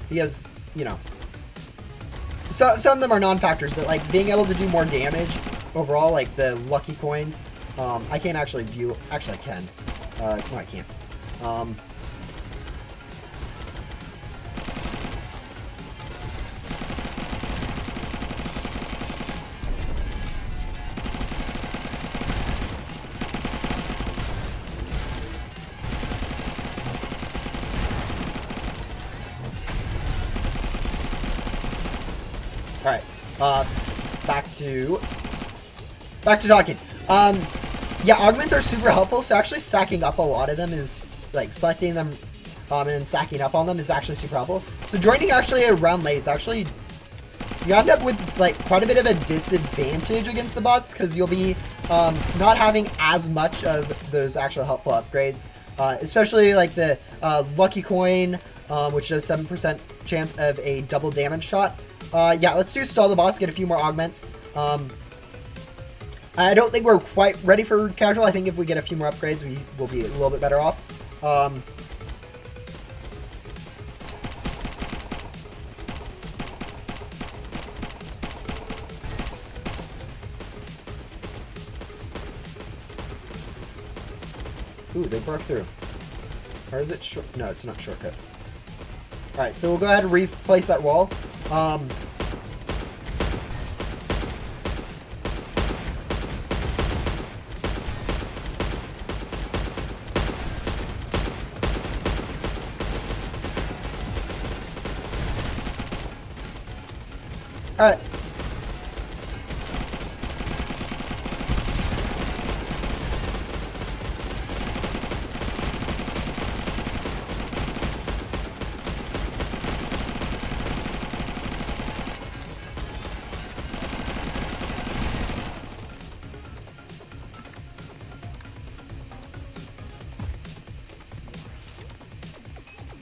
Because, you know, some of them are non-factors, but like being able to do more damage overall, like the lucky coins, I can't actually view, actually I can, no I can't. Alright, back to talking. Yeah, augments are super helpful, so actually stacking up a lot of them is, like, selecting them and stacking up on them is actually super helpful. So joining actually a round late is actually, you end up with, like, quite a bit of a disadvantage against the bots, because you'll be not having as much of those actual helpful upgrades, especially, like, the lucky coin, which does 7% chance of a double damage shot. Yeah, let's do stall the boss, get a few more augments. I don't think we're quite ready for casual. I think if we get a few more upgrades, we will be a little bit better off. Ooh, they broke through. Or is it short? No, it's not shortcut. Alright, so we'll go ahead and replace that wall. Alright.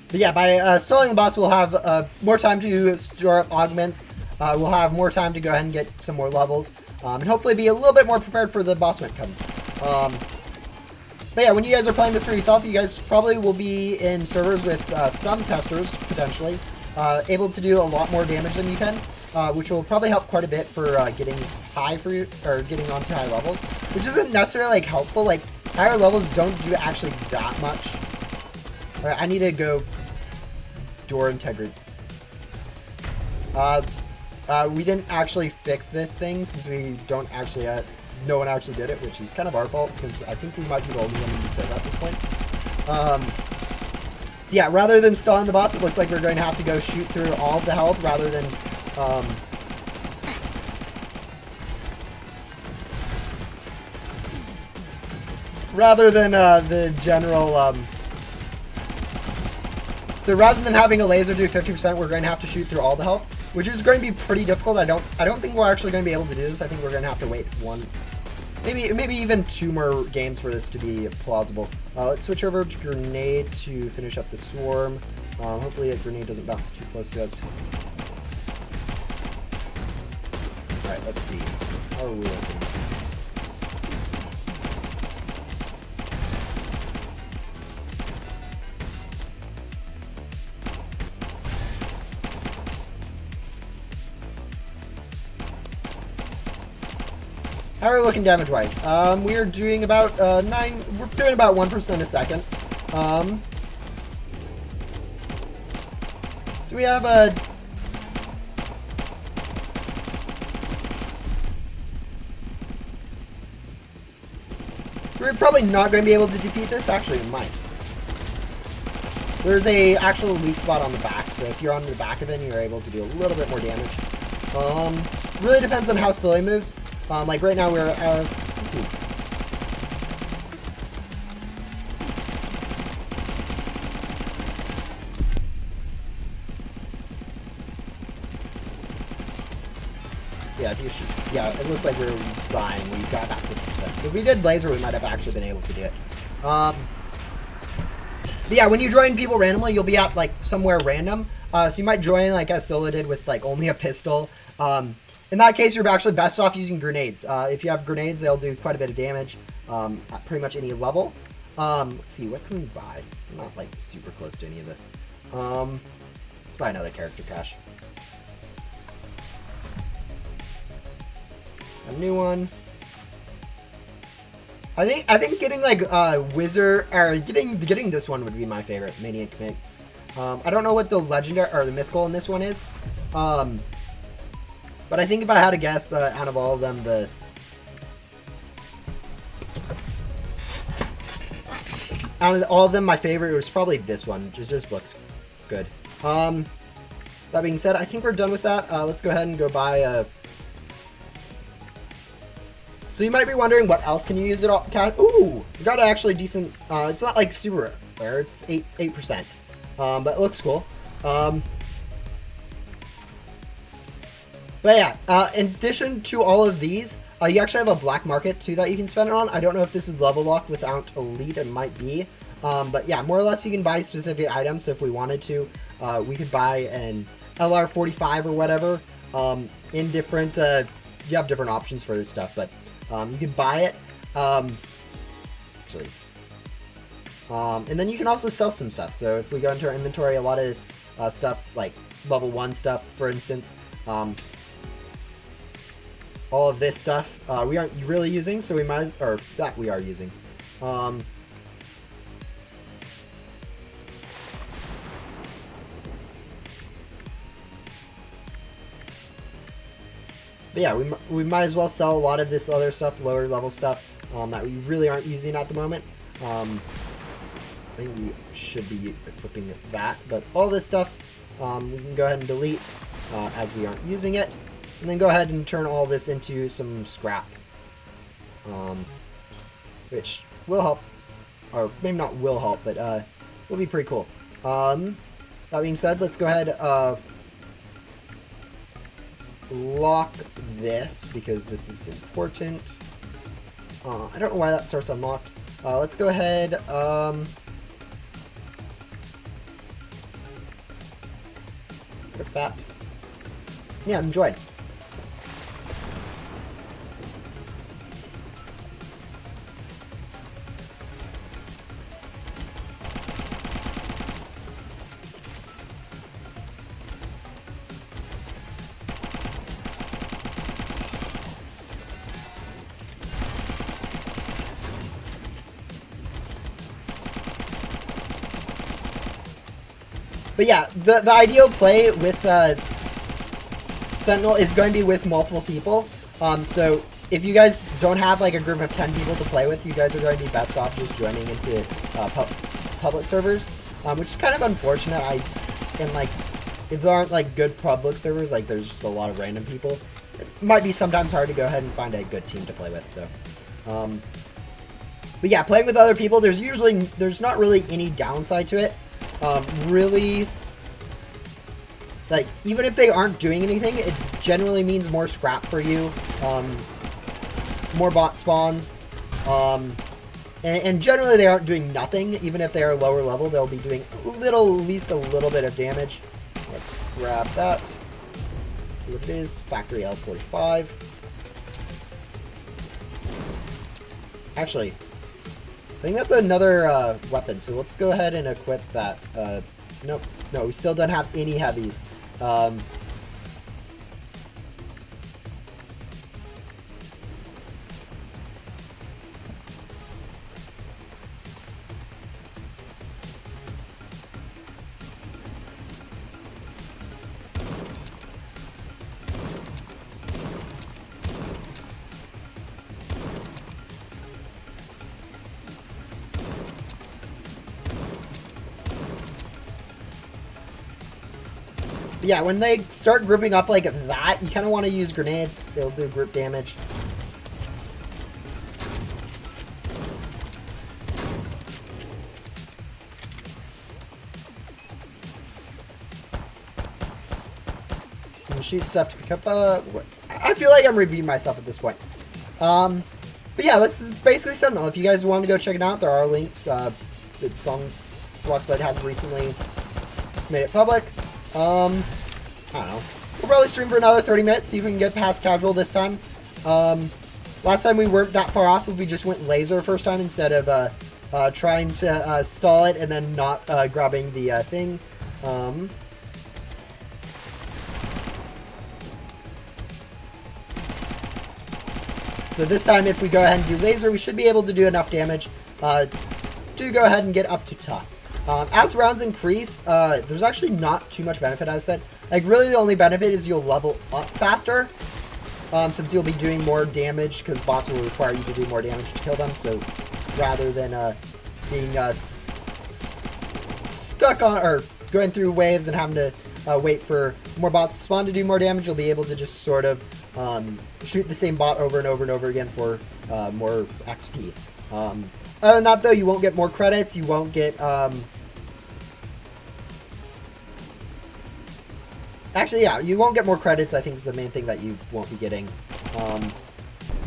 But yeah, by stalling the boss, we'll have more time to store up augments. We'll have more time to go ahead and get some more levels. And hopefully be a little bit more prepared for the boss when it comes. But yeah, when you guys are playing this for yourself, you guys probably will be in servers with some testers, potentially, able to do a lot more damage than you can, which will probably help quite a bit for getting high for you, or getting onto high levels, which isn't necessarily like helpful. Like, higher levels don't do actually that much. All right, I need to go door integrity. We didn't actually fix this thing since we don't actually, no one actually did it, which is kind of our fault because I think we might be the only one in the server at this point. So yeah, rather than stalling the boss, it looks like we're going to have to go shoot through all of the health rather than, the general, so rather than having a laser do 50%, we're going to have to shoot through all the health, which is going to be pretty difficult. I don't think we're actually going to be able to do this. I think we're going to have to wait one, maybe even 2 more games for this to be plausible. Let's switch over to grenade to finish up the swarm. Hopefully a grenade doesn't bounce too close to us. All right, let's see. How are we looking? How are we looking damage-wise? We are doing about 9. We're doing about 1% a second. So we have a. So we're probably not going to be able to defeat this. Actually, we might. There's a actual weak spot on the back, so if you're on the back of it, you're able to do a little bit more damage. Really depends on how slowly it moves. Like right now we're yeah, if you shoot, yeah, it looks like we're dying. We got that 50%. So if we did laser, we might have actually been able to do it. But yeah, when you join people randomly, you'll be at like somewhere random. So you might join like as Scylla did with like only a pistol. In that case, you're actually best off using grenades. If you have grenades, they'll do quite a bit of damage at pretty much any level. Let's see, what can we buy? I'm not like super close to any of this. Let's buy another character cache. A new one. I think getting like wizard or getting this one would be my favorite, Maniac Mix. I don't know what the legendary or the mythical in this one is. But I think if I had to guess, out of all of them, out of all of them, my favorite was probably this one. It just looks good. That being said, I think we're done with that. Let's go ahead and go buy. So you might be wondering what else can you use it all? Ooh, we got actually decent. It's not like super rare. It's 8%, but it looks cool. But yeah, in addition to all of these, you actually have a black market too that you can spend it on. I don't know if this is level locked without elite. It might be. But yeah, more or less you can buy specific items. So if we wanted to, we could buy an LR45 or whatever. In different, you have different options for this stuff, but you can buy it. Actually, and then you can also sell some stuff. So if we go into our inventory, a lot of this stuff, like level 1 stuff, for instance, all of this stuff we aren't really using, so we might as, or that we are using. But yeah, we might as well sell a lot of this other stuff, lower level stuff, that we really aren't using at the moment. I think we should be equipping that, but all this stuff we can go ahead and delete as we aren't using it, and then go ahead and turn all this into some scrap, which will help, or maybe not will help, but will be pretty cool. That being said, let's go ahead lock this, because this is important. I don't know why that starts unlocked. Let's go ahead equip that. Yeah, enjoy. But yeah, the ideal play with Sentinel is going to be with multiple people. So if you guys don't have like a group of 10 people to play with, you guys are going to be best off just joining into public servers, which is kind of unfortunate. And like, if there aren't like good public servers, like there's just a lot of random people, it might be sometimes hard to go ahead and find a good team to play with. So, but yeah, playing with other people, there's not really any downside to it. Really, like, even if they aren't doing anything, it generally means more scrap for you, more bot spawns, and generally they aren't doing nothing. Even if they are lower level, they'll be doing at least a little bit of damage. Let's grab that. See what it is. Factory L45. Actually, I think that's another weapon, so let's go ahead and equip that. Nope, no, we still don't have any heavies. Yeah, when they start grouping up like that, you kind of want to use grenades. They'll do group damage. And shoot stuff to pick up. I feel like I'm repeating myself at this point. But yeah, this is basically Sentinel. If you guys want to go check it out, there are links. It's on BloxBytes has recently made it public. I don't know. We'll probably stream for another 30 minutes, see if we can get past casual this time. Last time we weren't that far off if we just went laser first time instead of trying to stall it and then not grabbing the thing. So this time if we go ahead and do laser, we should be able to do enough damage to go ahead and get up to tough. As rounds increase, there's actually not too much benefit, as I said. Like, really the only benefit is you'll level up faster, since you'll be doing more damage, because bots will require you to do more damage to kill them, so rather than being stuck on, or going through waves and having to wait for more bots to spawn to do more damage, you'll be able to just sort of shoot the same bot over and over and over again for more XP. Other than that, though, you won't get more credits. You won't get, actually, yeah, you won't get more credits, I think is the main thing that you won't be getting.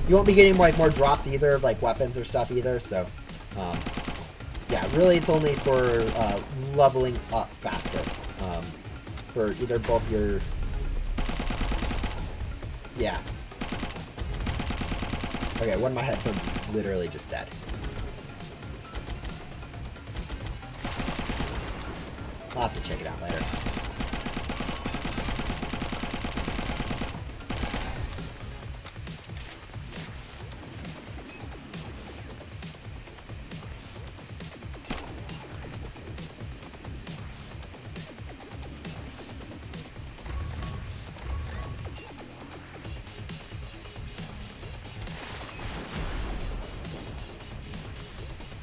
You won't be getting, like, more drops either of, like, weapons or stuff either, so, yeah, really it's only for leveling up faster. for either both your... Yeah. Okay, one of my headphones is literally just dead. I'll have to check it out later.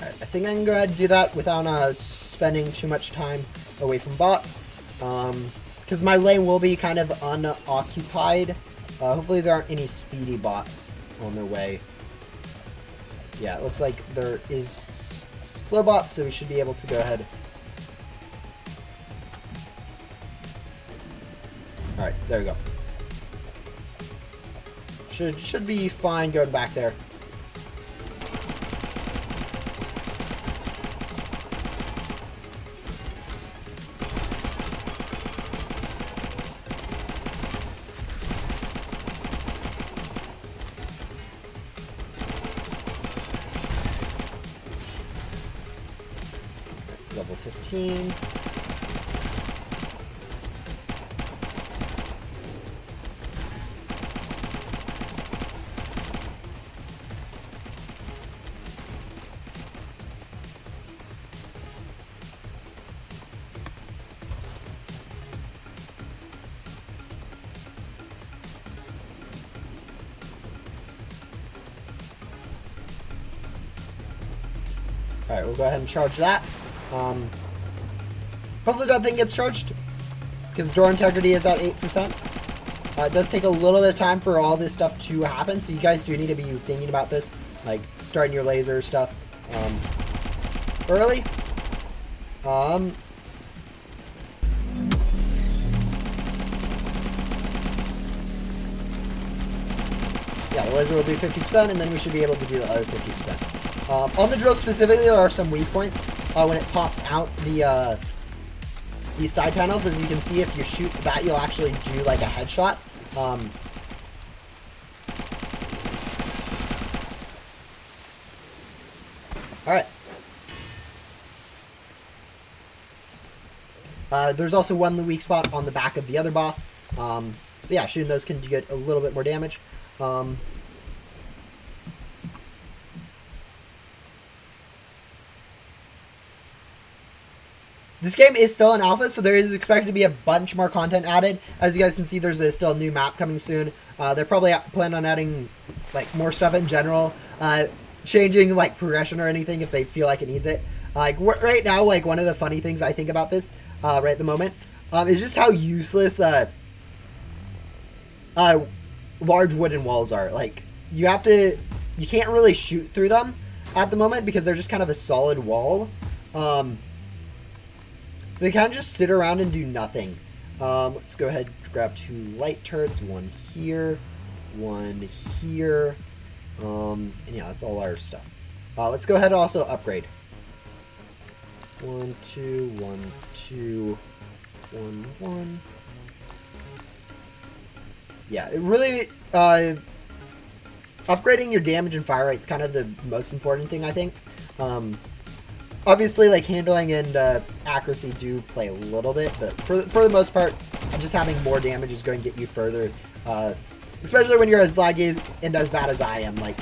I think I can go ahead and do that without spending too much time away from bots. Because my lane will be kind of unoccupied. Hopefully there aren't any speedy bots on their way. Yeah, it looks like there is slow bots, so we should be able to go ahead. Alright, there we go. Should be fine going back there. Level 15. Alright, we'll go ahead and charge that. Hopefully that thing gets charged, because door integrity is at 8%. It does take a little bit of time for all this stuff to happen, so you guys do need to be thinking about this, like starting your laser stuff early. Yeah, the laser will do 50%, and then we should be able to do the other 50%. On the drill specifically, there are some weak points when it pops out these side panels. As you can see, if you shoot that, you'll actually do like a headshot. Alright. There's also one weak spot on the back of the other boss. So yeah, shooting those can get a little bit more damage. This game is still in alpha, so there is expected to be a bunch more content added. As you guys can see, there's still a new map coming soon. They're probably planning on adding like more stuff in general, changing like progression or anything if they feel like it needs it. Like right now, like one of the funny things I think about this right at the moment is just how useless large wooden walls are. Like you can't really shoot through them at the moment because they're just kind of a solid wall. So they kind of just sit around and do nothing. Let's go ahead and grab 2 light turrets. One here, one here. And yeah, that's all our stuff. Let's go ahead and also upgrade. 1, 2, 1, 2, 1, 1. Yeah, it really... upgrading your damage and fire rate's kind of the most important thing, I think. Obviously, like, handling and accuracy do play a little bit, but for the most part, just having more damage is going to get you further, especially when you're as laggy and as bad as I am. Like,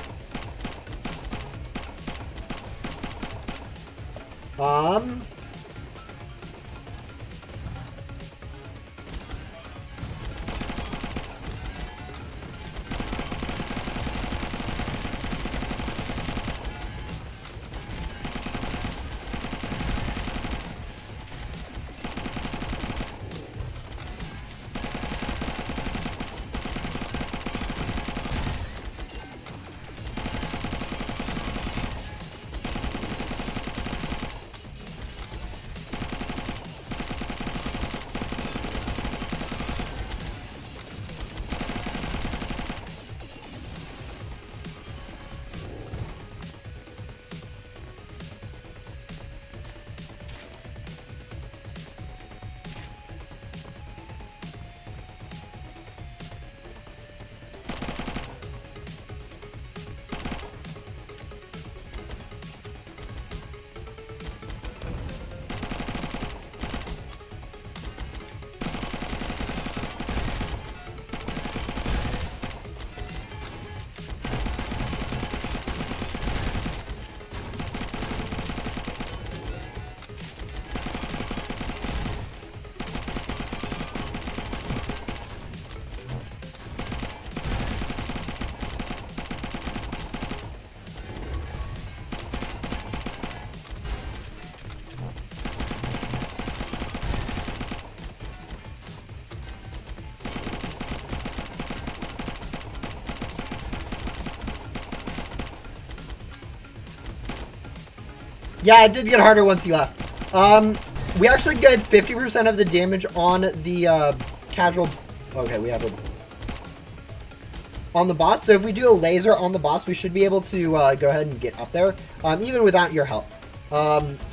Yeah, it did get harder once he left. We actually get 50% of the damage on the casual. Okay, we have a on the boss. So if we do a laser on the boss, we should be able to go ahead and get up there, even without your help.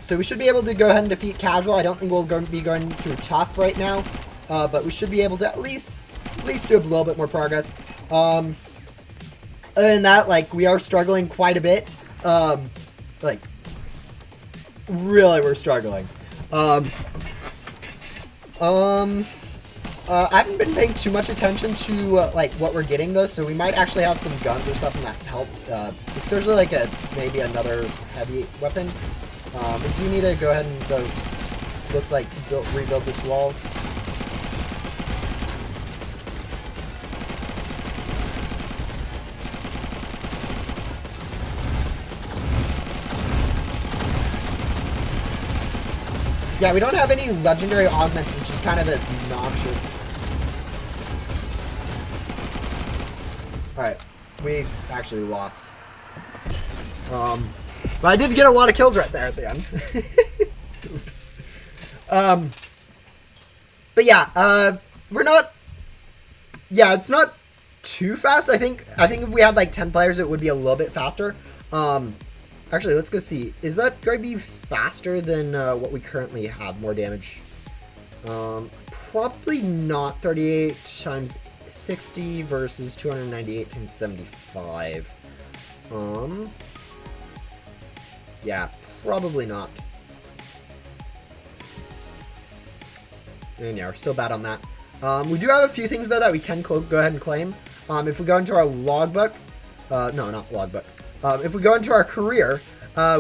So we should be able to go ahead and defeat casual. I don't think we'll be going through tough right now, but we should be able to at least do a little bit more progress. Other than that, like, we are struggling quite a bit. Like, really, we're struggling. I haven't been paying too much attention to like what we're getting though, so we might actually have some guns or something that help. It's usually like maybe another heavy weapon. We do need to go ahead and looks like rebuild this wall. Yeah, we don't have any legendary augments, which is kind of obnoxious. Alright, we actually lost. But I did get a lot of kills right there at the end. Oops. But yeah, we're not... Yeah, it's not too fast. I think if we had like 10 players, it would be a little bit faster. Actually, let's go see. Is that going to be faster than what we currently have? More damage? Probably not. 38 times 60 versus 298 times 75. Yeah, probably not. And yeah, we're still bad on that. We do have a few things though that we can go ahead and claim. If we go into our logbook, no, not logbook. If we go into our career,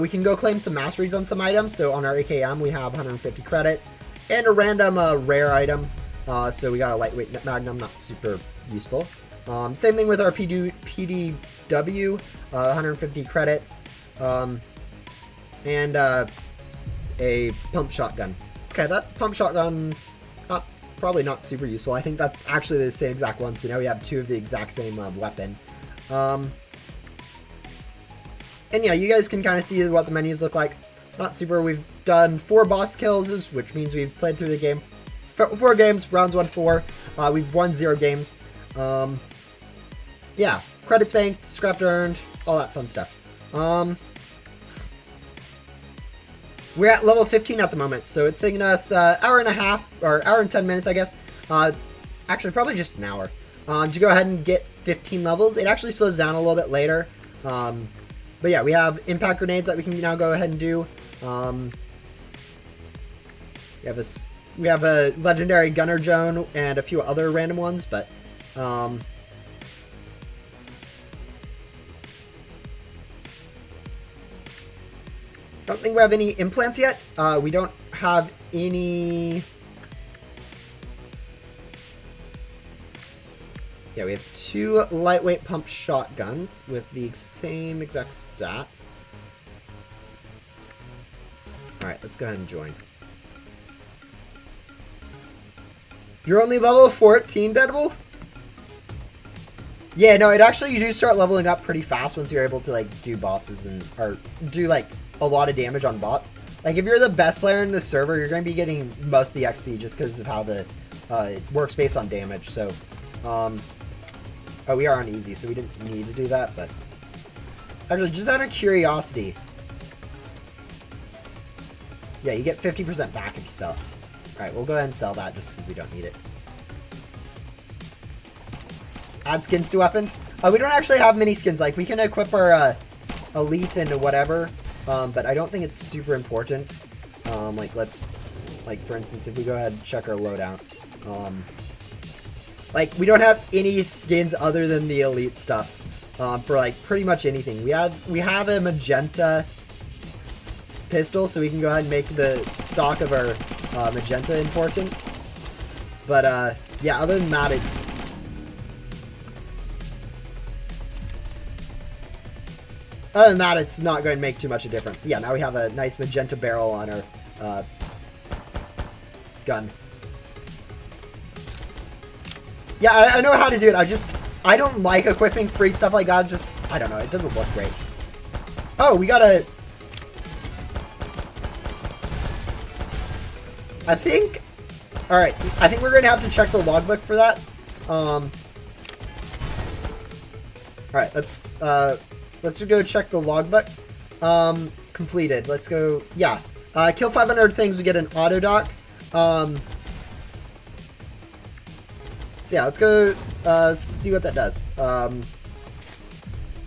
we can go claim some masteries on some items. So on our AKM, we have 150 credits and a random rare item. So we got a lightweight magnum, not super useful. Same thing with our PDW, 150 credits, and a pump shotgun. Okay, that pump shotgun, probably not super useful. I think that's actually the same exact one. So now we have two of the exact same weapon. And yeah, you guys can kind of see what the menus look like. Not super. We've done 4 boss kills, which means we've played through the game. 4 games, rounds 1-4. We've won 0 games. Yeah, credits banked, scrapped earned, all that fun stuff. We're at level 15 at the moment, so it's taking us hour and a half, or hour and 10 minutes, I guess. Actually, probably just an hour. To go ahead and get 15 levels. It actually slows down a little bit later. But yeah, we have impact grenades that we can now go ahead and do. We have a legendary gunner drone and a few other random ones, but don't think we have any implants yet. We don't have any. Yeah, we have 2 lightweight pump shotguns with the same exact stats. Alright, let's go ahead and join. You're only level 14, Deadpool? Yeah, no, it actually, you do start leveling up pretty fast once you're able to, like, do bosses or do, like, a lot of damage on bots. Like, if you're the best player in the server, you're going to be getting most of the XP just because of how the it works based on damage, so... Oh, we are on easy, so we didn't need to do that, but... Actually, just out of curiosity... Yeah, you get 50% back if you sell it. Alright, we'll go ahead and sell that just because we don't need it. Add skins to weapons. We don't actually have many skins. Like, we can equip our elite and whatever, but I don't think it's super important. Like, for instance, if we go ahead and check our loadout... Like, we don't have any skins other than the elite stuff for, like, pretty much anything. We have a magenta pistol, so we can go ahead and make the stock of our magenta important. But, yeah, other than that, it's... Other than that, it's not going to make too much of a difference. So, yeah, now we have a nice magenta barrel on our gun. Yeah, I know how to do it. I don't like equipping free stuff like that. Just, I don't know. It doesn't look great. Oh, we got a... I think... Alright, I think we're going to have to check the logbook for that. Alright, let's go check the logbook. Completed. Let's go... Yeah. Kill 500 things, we get an auto dock. So yeah, let's go see what that does.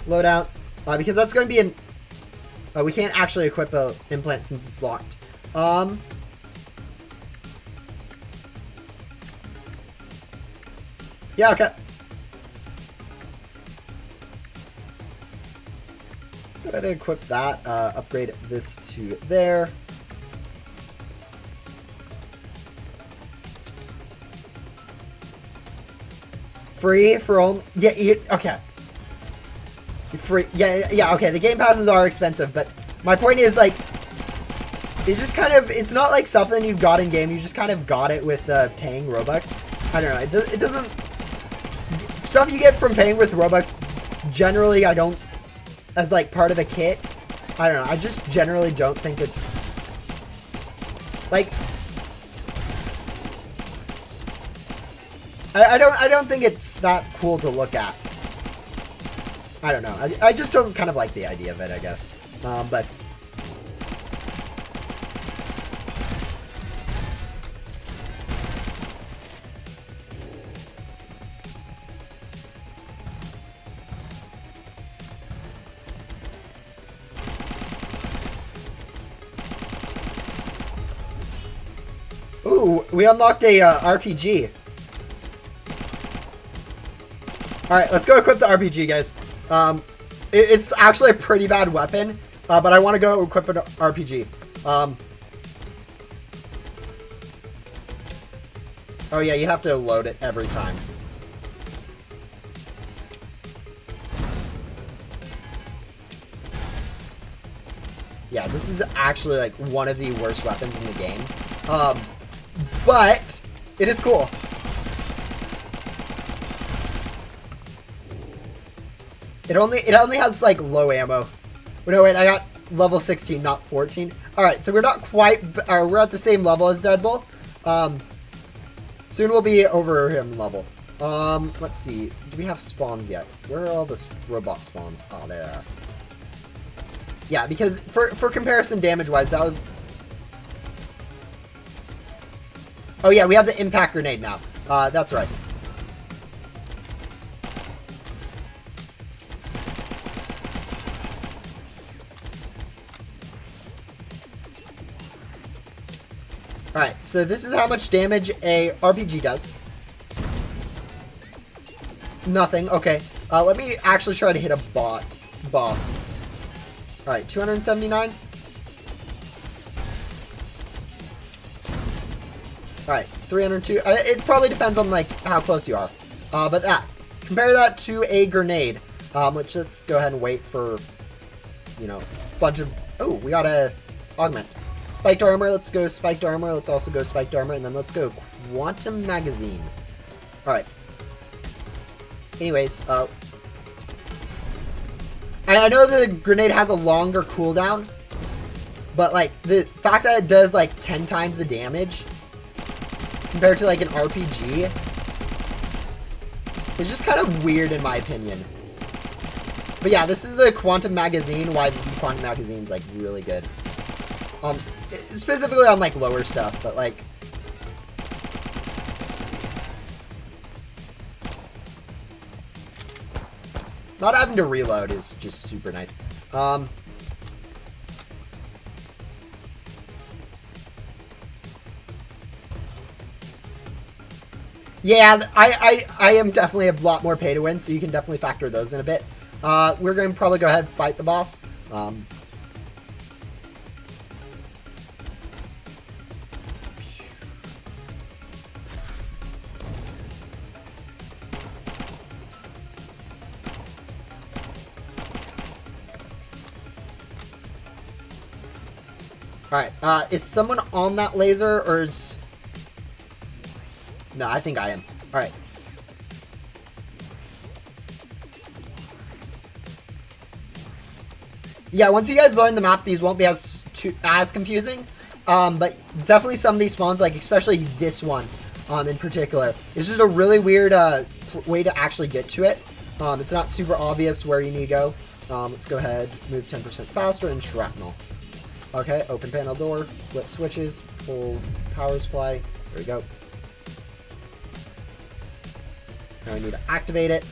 Loadout. Because that's going to be an... we can't actually equip a implant since it's locked. Yeah, okay. Go ahead and equip that. Upgrade this to there. Free for only... Yeah, okay. Free. Yeah, okay. The game passes are expensive, but my point is, like, it's just kind of... It's not like something you've got in game. You just kind of got it with paying Robux. I don't know. It doesn't... Stuff you get from paying with Robux, generally, I don't... As, like, part of a kit. I don't know. I just generally don't think it's... Like... I don't think it's that cool to look at. I don't know. I just don't kind of like the idea of it, I guess. But... Ooh, we unlocked a RPG. Alright, let's go equip the RPG, guys. It's actually a pretty bad weapon, but I want to go equip an RPG. Oh yeah, you have to load it every time. Yeah, this is actually like one of the worst weapons in the game. But it is cool. It only has like low ammo. No, wait, I got level 16, not 14. All right, so we're not quite. We're at the same level as Deadpool. Soon we'll be over him level. Let's see. Do we have spawns yet? Where are all the robot spawns? Oh, there. Yeah, because for comparison damage-wise, that was... Oh, yeah, we have the impact grenade now. That's right. Alright, so this is how much damage a RPG does. Nothing. Okay. Let me actually try to hit a boss. Alright, 279. Alright, 302. It probably depends on, like, how close you are. But compare that to a grenade. Which, let's go ahead and wait for, you know, a bunch of... Oh, we got a augment. Spiked armor, let's go spiked armor. Let's also go spiked armor, and then let's go quantum magazine. Alright. Anyways, I know the grenade has a longer cooldown, but, like, the fact that it does, like, 10 times the damage compared to, like, an RPG is just kind of weird in my opinion. But yeah, this is the quantum magazine, why the quantum magazine's, like, really good. Specifically on, like, lower stuff, but, like... Not having to reload is just super nice. Yeah, I am definitely a lot more pay to win, so you can definitely factor those in a bit. We're going to probably go ahead and fight the boss. Alright, is someone on that laser, or is... No, I think I am. Alright. Yeah, once you guys learn the map, these won't be as confusing. But definitely some of these spawns, like especially this one in particular, is just a really weird way to actually get to it. It's not super obvious where you need to go. Let's go ahead, move 10% faster, and shrapnel. Okay, open panel door, flip switches, pull power supply. There we go. Now I need to activate it.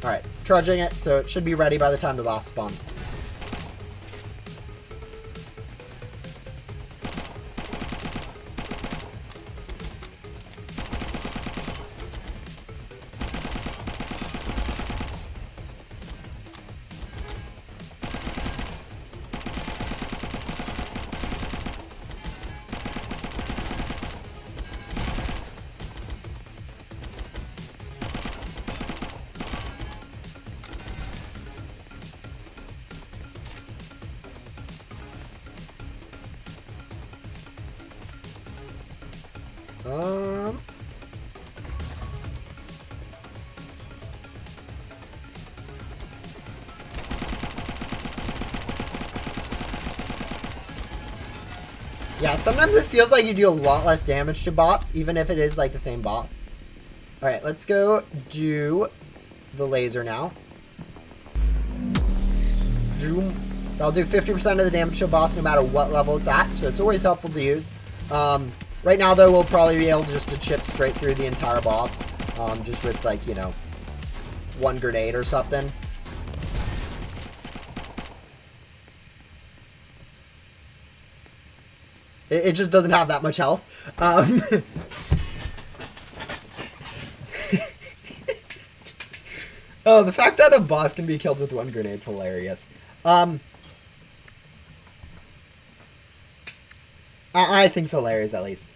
Alright, trudging it, so it should be ready by the time the boss spawns. Yeah, sometimes it feels like you do a lot less damage to bots, even if it is like the same boss. Alright, let's go do the laser now. I'll do 50% of the damage to a boss no matter what level it's at, so it's always helpful to use. Right now, though, we'll probably be able just to chip straight through the entire boss, just with, like, you know, one grenade or something. It just doesn't have that much health. Oh, the fact that a boss can be killed with one grenade is hilarious. I think it's hilarious, at least.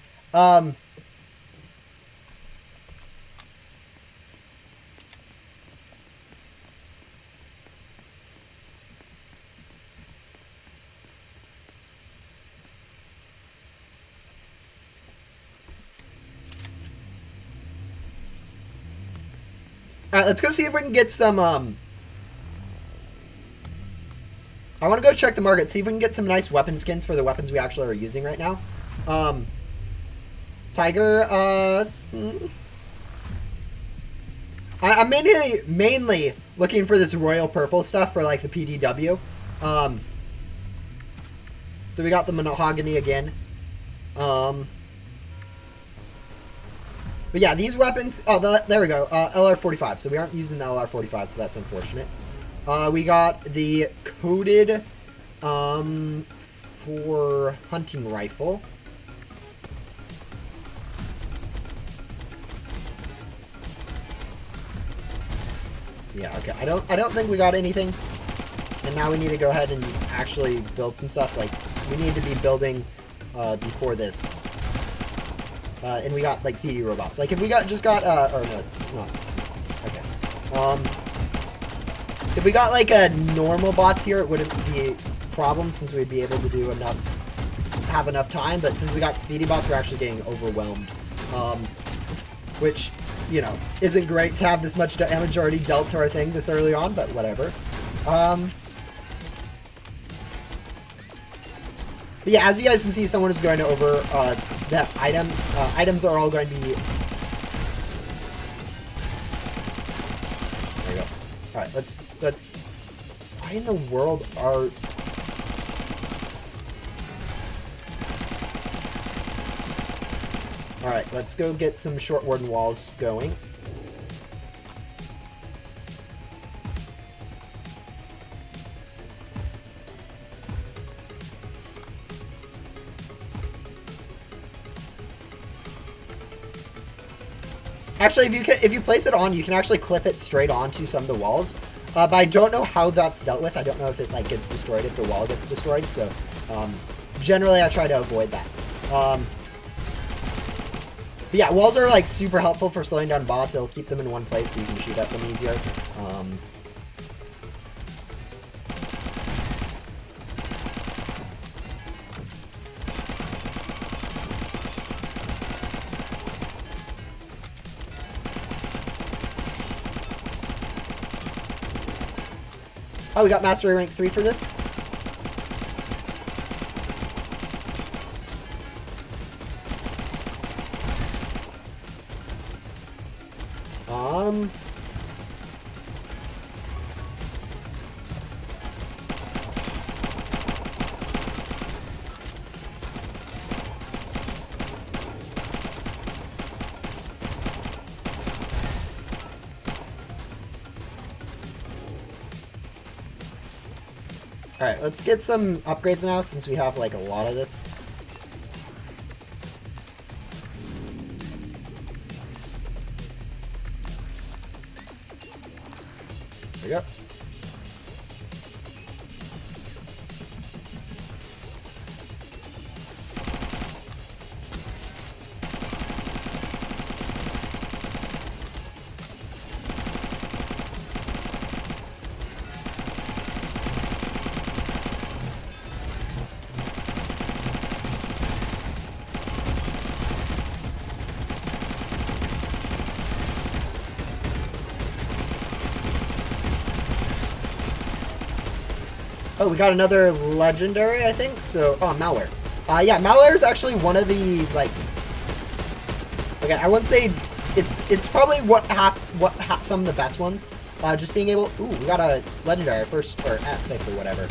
Alright, let's go see if we can get some, I want to go check the market, see if we can get some nice weapon skins for the weapons we actually are using right now. Tiger, I'm mainly looking for this royal purple stuff for, like, the PDW. So we got the mahogany again. But yeah, these weapons... Oh, there we go. LR45. So we aren't using the LR45, so that's unfortunate. We got the coated for hunting rifle. Yeah, okay. I don't think we got anything. And now we need to go ahead and actually build some stuff. Like, we need to be building before this. And we got, like, CD robots. Like, if we just got, or no, it's not. Okay. If we got, like, a normal bots here, it wouldn't be a problem since we'd be able to do have enough time. But since we got speedy bots, we're actually getting overwhelmed. Which, you know, isn't great to have this much damage already dealt to our thing this early on, but whatever. But yeah, as you guys can see, someone is going over that item. Items are all going to be... There we go. Alright, let's... Why in the world are... Alright, let's go get some short warden walls going. Actually, if you place it on, you can actually clip it straight onto some of the walls. But I don't know how that's dealt with. I don't know if it like gets destroyed if the wall gets destroyed. So generally, I try to avoid that. But yeah, walls are like super helpful for slowing down bots. It'll keep them in one place so you can shoot at them easier. Oh, we got Mastery Rank 3 for this. Alright, let's get some upgrades now since we have like a lot of this. There we go. Oh, we got another legendary, I think. So, oh, malware. Yeah, malware is actually one of the like. Okay, I wouldn't say it's probably some of the best ones. Just being able. Ooh, we got a legendary first or epic or whatever.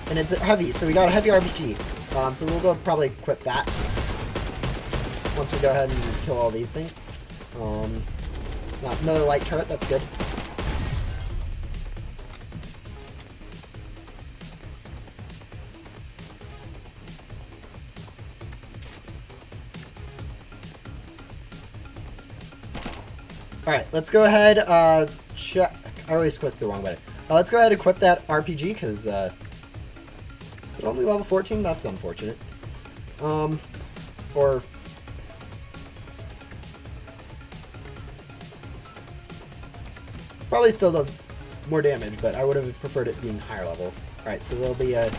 And it's heavy, so we got a heavy RPG. So we'll go probably equip that once we go ahead and kill all these things. Another light turret. That's good. Alright, let's go ahead, check. I always click the wrong button. Let's go ahead and equip that RPG, because, is it only level 14? That's unfortunate. Or... probably still does more damage, but I would have preferred it being higher level. Alright, so there'll be a...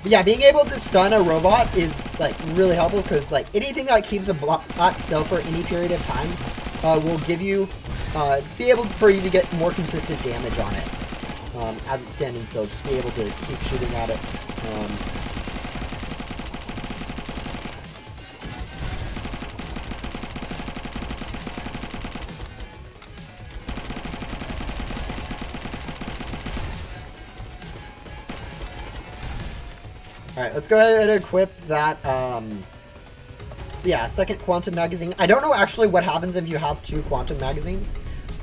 But yeah, being able to stun a robot is like really helpful because like anything that keeps a bot still for any period of time will give you be able for you to get more consistent damage on it as it's standing still. Just be able to keep shooting at it. Alright, let's go ahead and equip that, so yeah, second quantum magazine. I don't know actually what happens if you have 2 quantum magazines.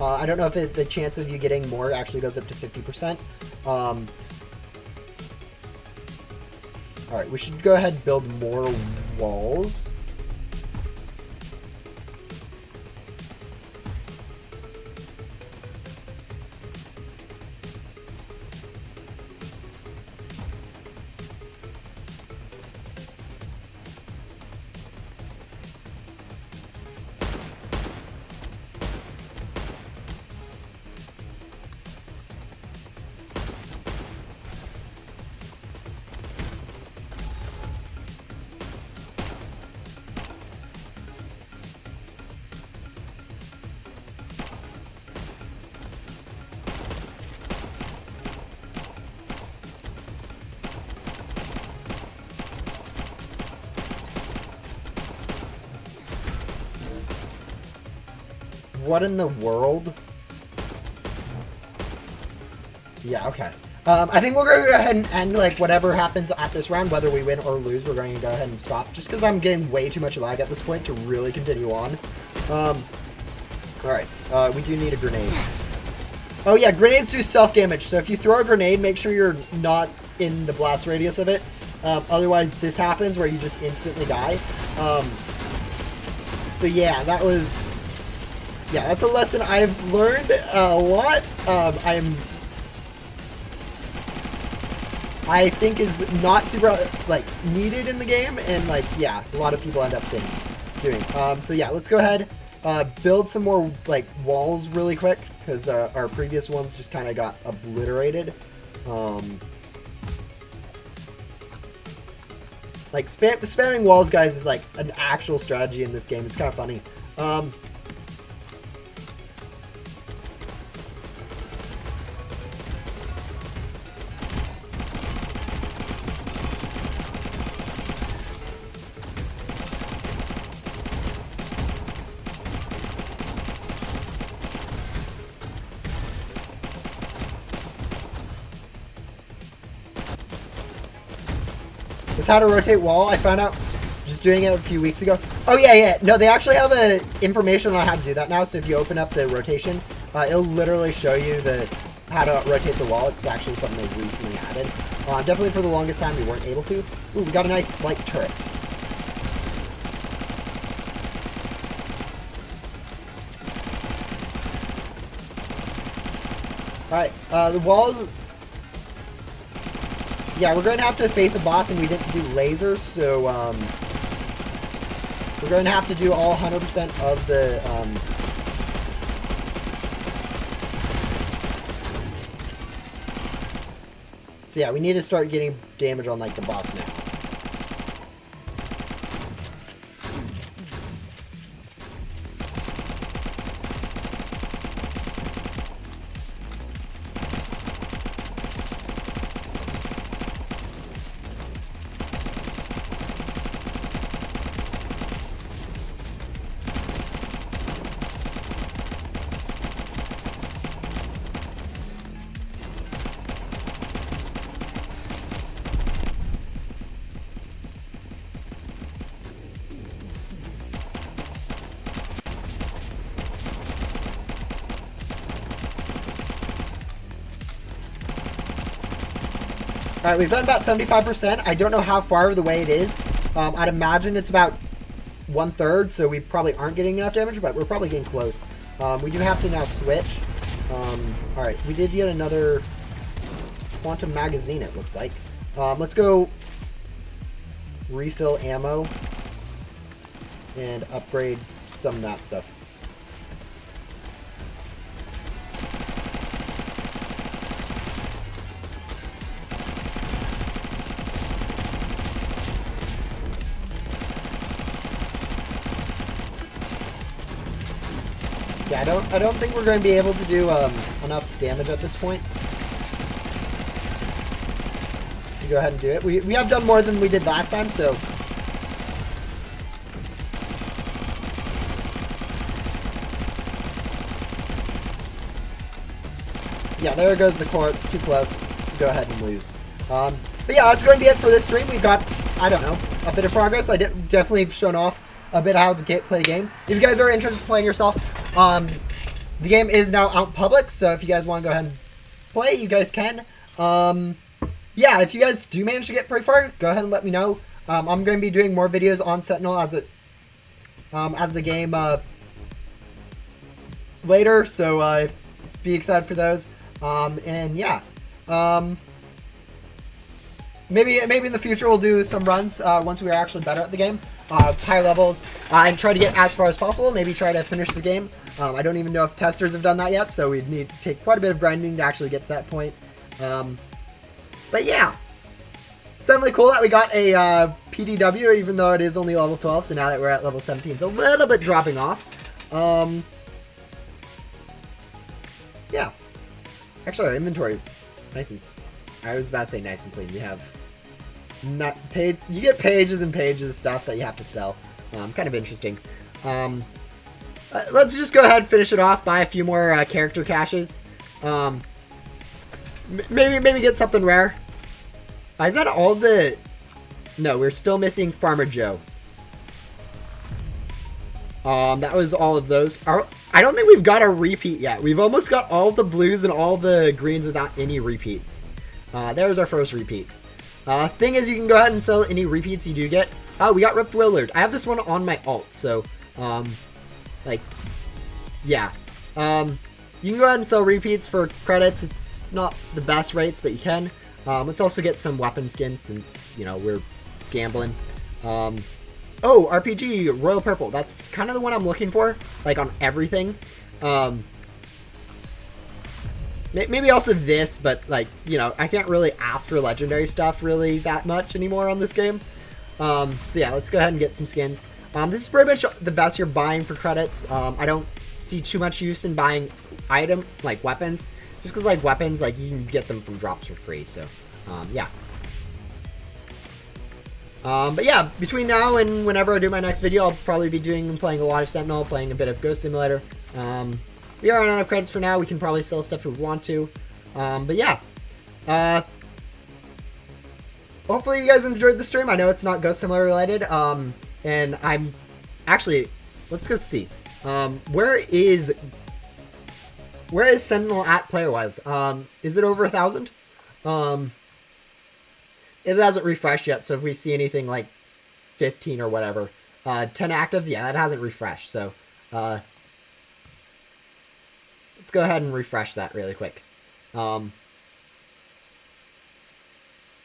I don't know if the chance of you getting more actually goes up to 50%. Alright, we should go ahead and build more walls. What in the world? Yeah, okay. I think we're going to go ahead and end, like, whatever happens at this round, whether we win or lose, we're going to go ahead and stop, just because I'm getting way too much lag at this point to really continue on. Alright, we do need a grenade. Oh yeah, grenades do self-damage, so if you throw a grenade, make sure you're not in the blast radius of it. Otherwise, this happens where you just instantly die. So yeah, that was... yeah, that's a lesson I've learned a lot. I think is not super, like, needed in the game, and, like, yeah, a lot of people end up doing. So yeah, let's go ahead, build some more, like, walls really quick, because our previous ones just kind of got obliterated. Like, spamming walls, guys, is like an actual strategy in this game. It's kind of funny. This is how to rotate wall. I found out just doing it a few weeks ago. Oh, yeah. No, they actually have information on how to do that now. So if you open up the rotation, it'll literally show you how to rotate the wall. It's actually something they've recently added. Definitely for the longest time we weren't able to. Ooh, we got a nice light turret. Alright, the wall... Yeah, we're going to have to face a boss, and we didn't do lasers, so, we're going to have to do all 100% of the, So yeah, we need to start getting damage on, like, the boss now. Alright, we've done about 75%. I don't know how far the way it is. I'd imagine it's about 1/3, so we probably aren't getting enough damage, but we're probably getting close. We do have to now switch. Alright, we did get another quantum magazine, it looks like. Let's go refill ammo and upgrade some of that stuff. Yeah, I don't think we're going to be able to do enough damage at this point. Go ahead and do it. We have done more than we did last time, so. Yeah, there goes the core. It's too close. Go ahead and lose. But yeah, that's going to be it for this stream. We've got, I don't know, a bit of progress. I definitely have shown off a bit of how to play the game. If you guys are interested in playing yourself, the game is now out public, so if you guys want to go ahead and play, you guys can. Yeah, if you guys do manage to get pretty far, go ahead and let me know. I'm going to be doing more videos on Sentinel as the game later, so be excited for those. And yeah, maybe in the future we'll do some runs once we are actually better at the game, higher levels, and try to get as far as possible. Maybe try to finish the game. I don't even know if testers have done that yet, so we'd need to take quite a bit of grinding to actually get to that point. But yeah, it's definitely cool that we got a PDW, even though it is only level 12. So now that we're at level 17, it's a little bit dropping off. Yeah, actually our inventory is nice and, I was about to say nice and clean. We have not paid. You get pages and pages of stuff that you have to sell. Kind of interesting. Let's just go ahead and finish it off. Buy a few more character caches. Maybe get something rare. Is that all the... No, we're still missing Farmer Joe. That was all of those. I don't think we've got a repeat yet. We've almost got all the blues and all the greens without any repeats. There's our first repeat. Thing is, you can go ahead and sell any repeats you do get. Oh, we got Ripped Willard. I have this one on my alt, so, like, yeah. You can go ahead and sell repeats for credits. It's not the best rates, but you can. Let's also get some weapon skins since, you know, we're gambling. Oh, RPG, Royal Purple. That's kind of the one I'm looking for, like, on everything. Maybe also this, but, like, you know, I can't really ask for legendary stuff really that much anymore on this game. So yeah, let's go ahead and get some skins. This is pretty much the best you're buying for credits. I don't see too much use in buying like weapons, just because like weapons, like you can get them from drops for free. So yeah. But yeah, between now and whenever I do my next video, I'll probably be playing a lot of Sentinel, playing a bit of Ghost Simulator. We are out of credits for now. We can probably sell stuff if we want to. But yeah. Hopefully you guys enjoyed the stream. I know it's not Ghost Simulator related. And I'm actually, let's go see. Where is Sentinel at player-wise? Is it over 1,000? It hasn't refreshed yet, so if we see anything like 15 or whatever, 10 active, yeah, that hasn't refreshed. So let's go ahead and refresh that really quick.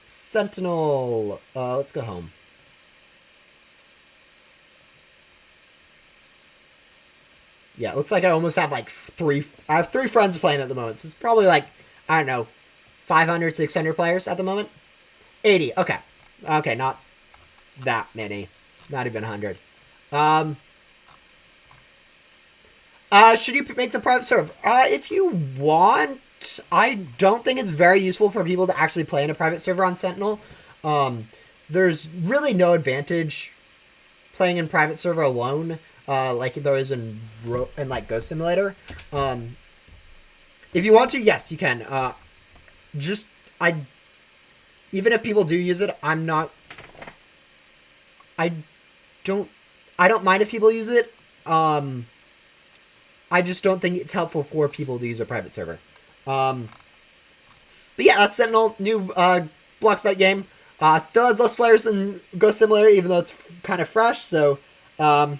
Sentinel, let's go home. Yeah, it looks like I almost have like I have 3 friends playing at the moment, so it's probably like, I don't know, 500, 600 players at the moment. 80, okay. Okay, not that many. Not even 100. Should you make the private server? If you want, I don't think it's very useful for people to actually play in a private server on Sentinel. There's really no advantage playing in private server alone, like there is in like Ghost Simulator. If you want to, yes, you can. Even if people do use it, I don't mind if people use it. I just don't think it's helpful for people to use a private server. But yeah, that's Sentinel, new BloxBytes game. Still has less players than Ghost Simulator, even though it's kind of fresh. So yeah,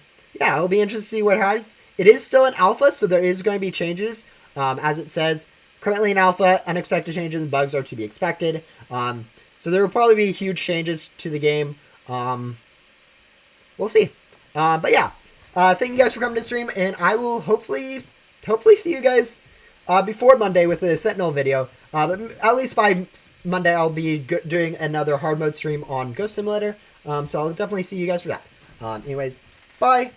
it'll be interesting to see what it has. It is still an alpha, so there is going to be changes. As it says, currently in alpha, unexpected changes and bugs are to be expected. So there will probably be huge changes to the game. We'll see. But yeah, thank you guys for coming to the stream, and I will hopefully see you guys before Monday with the Sentinel video. But at least by Monday, I'll be doing another hard mode stream on Ghost Simulator. So I'll definitely see you guys for that. Anyways, bye.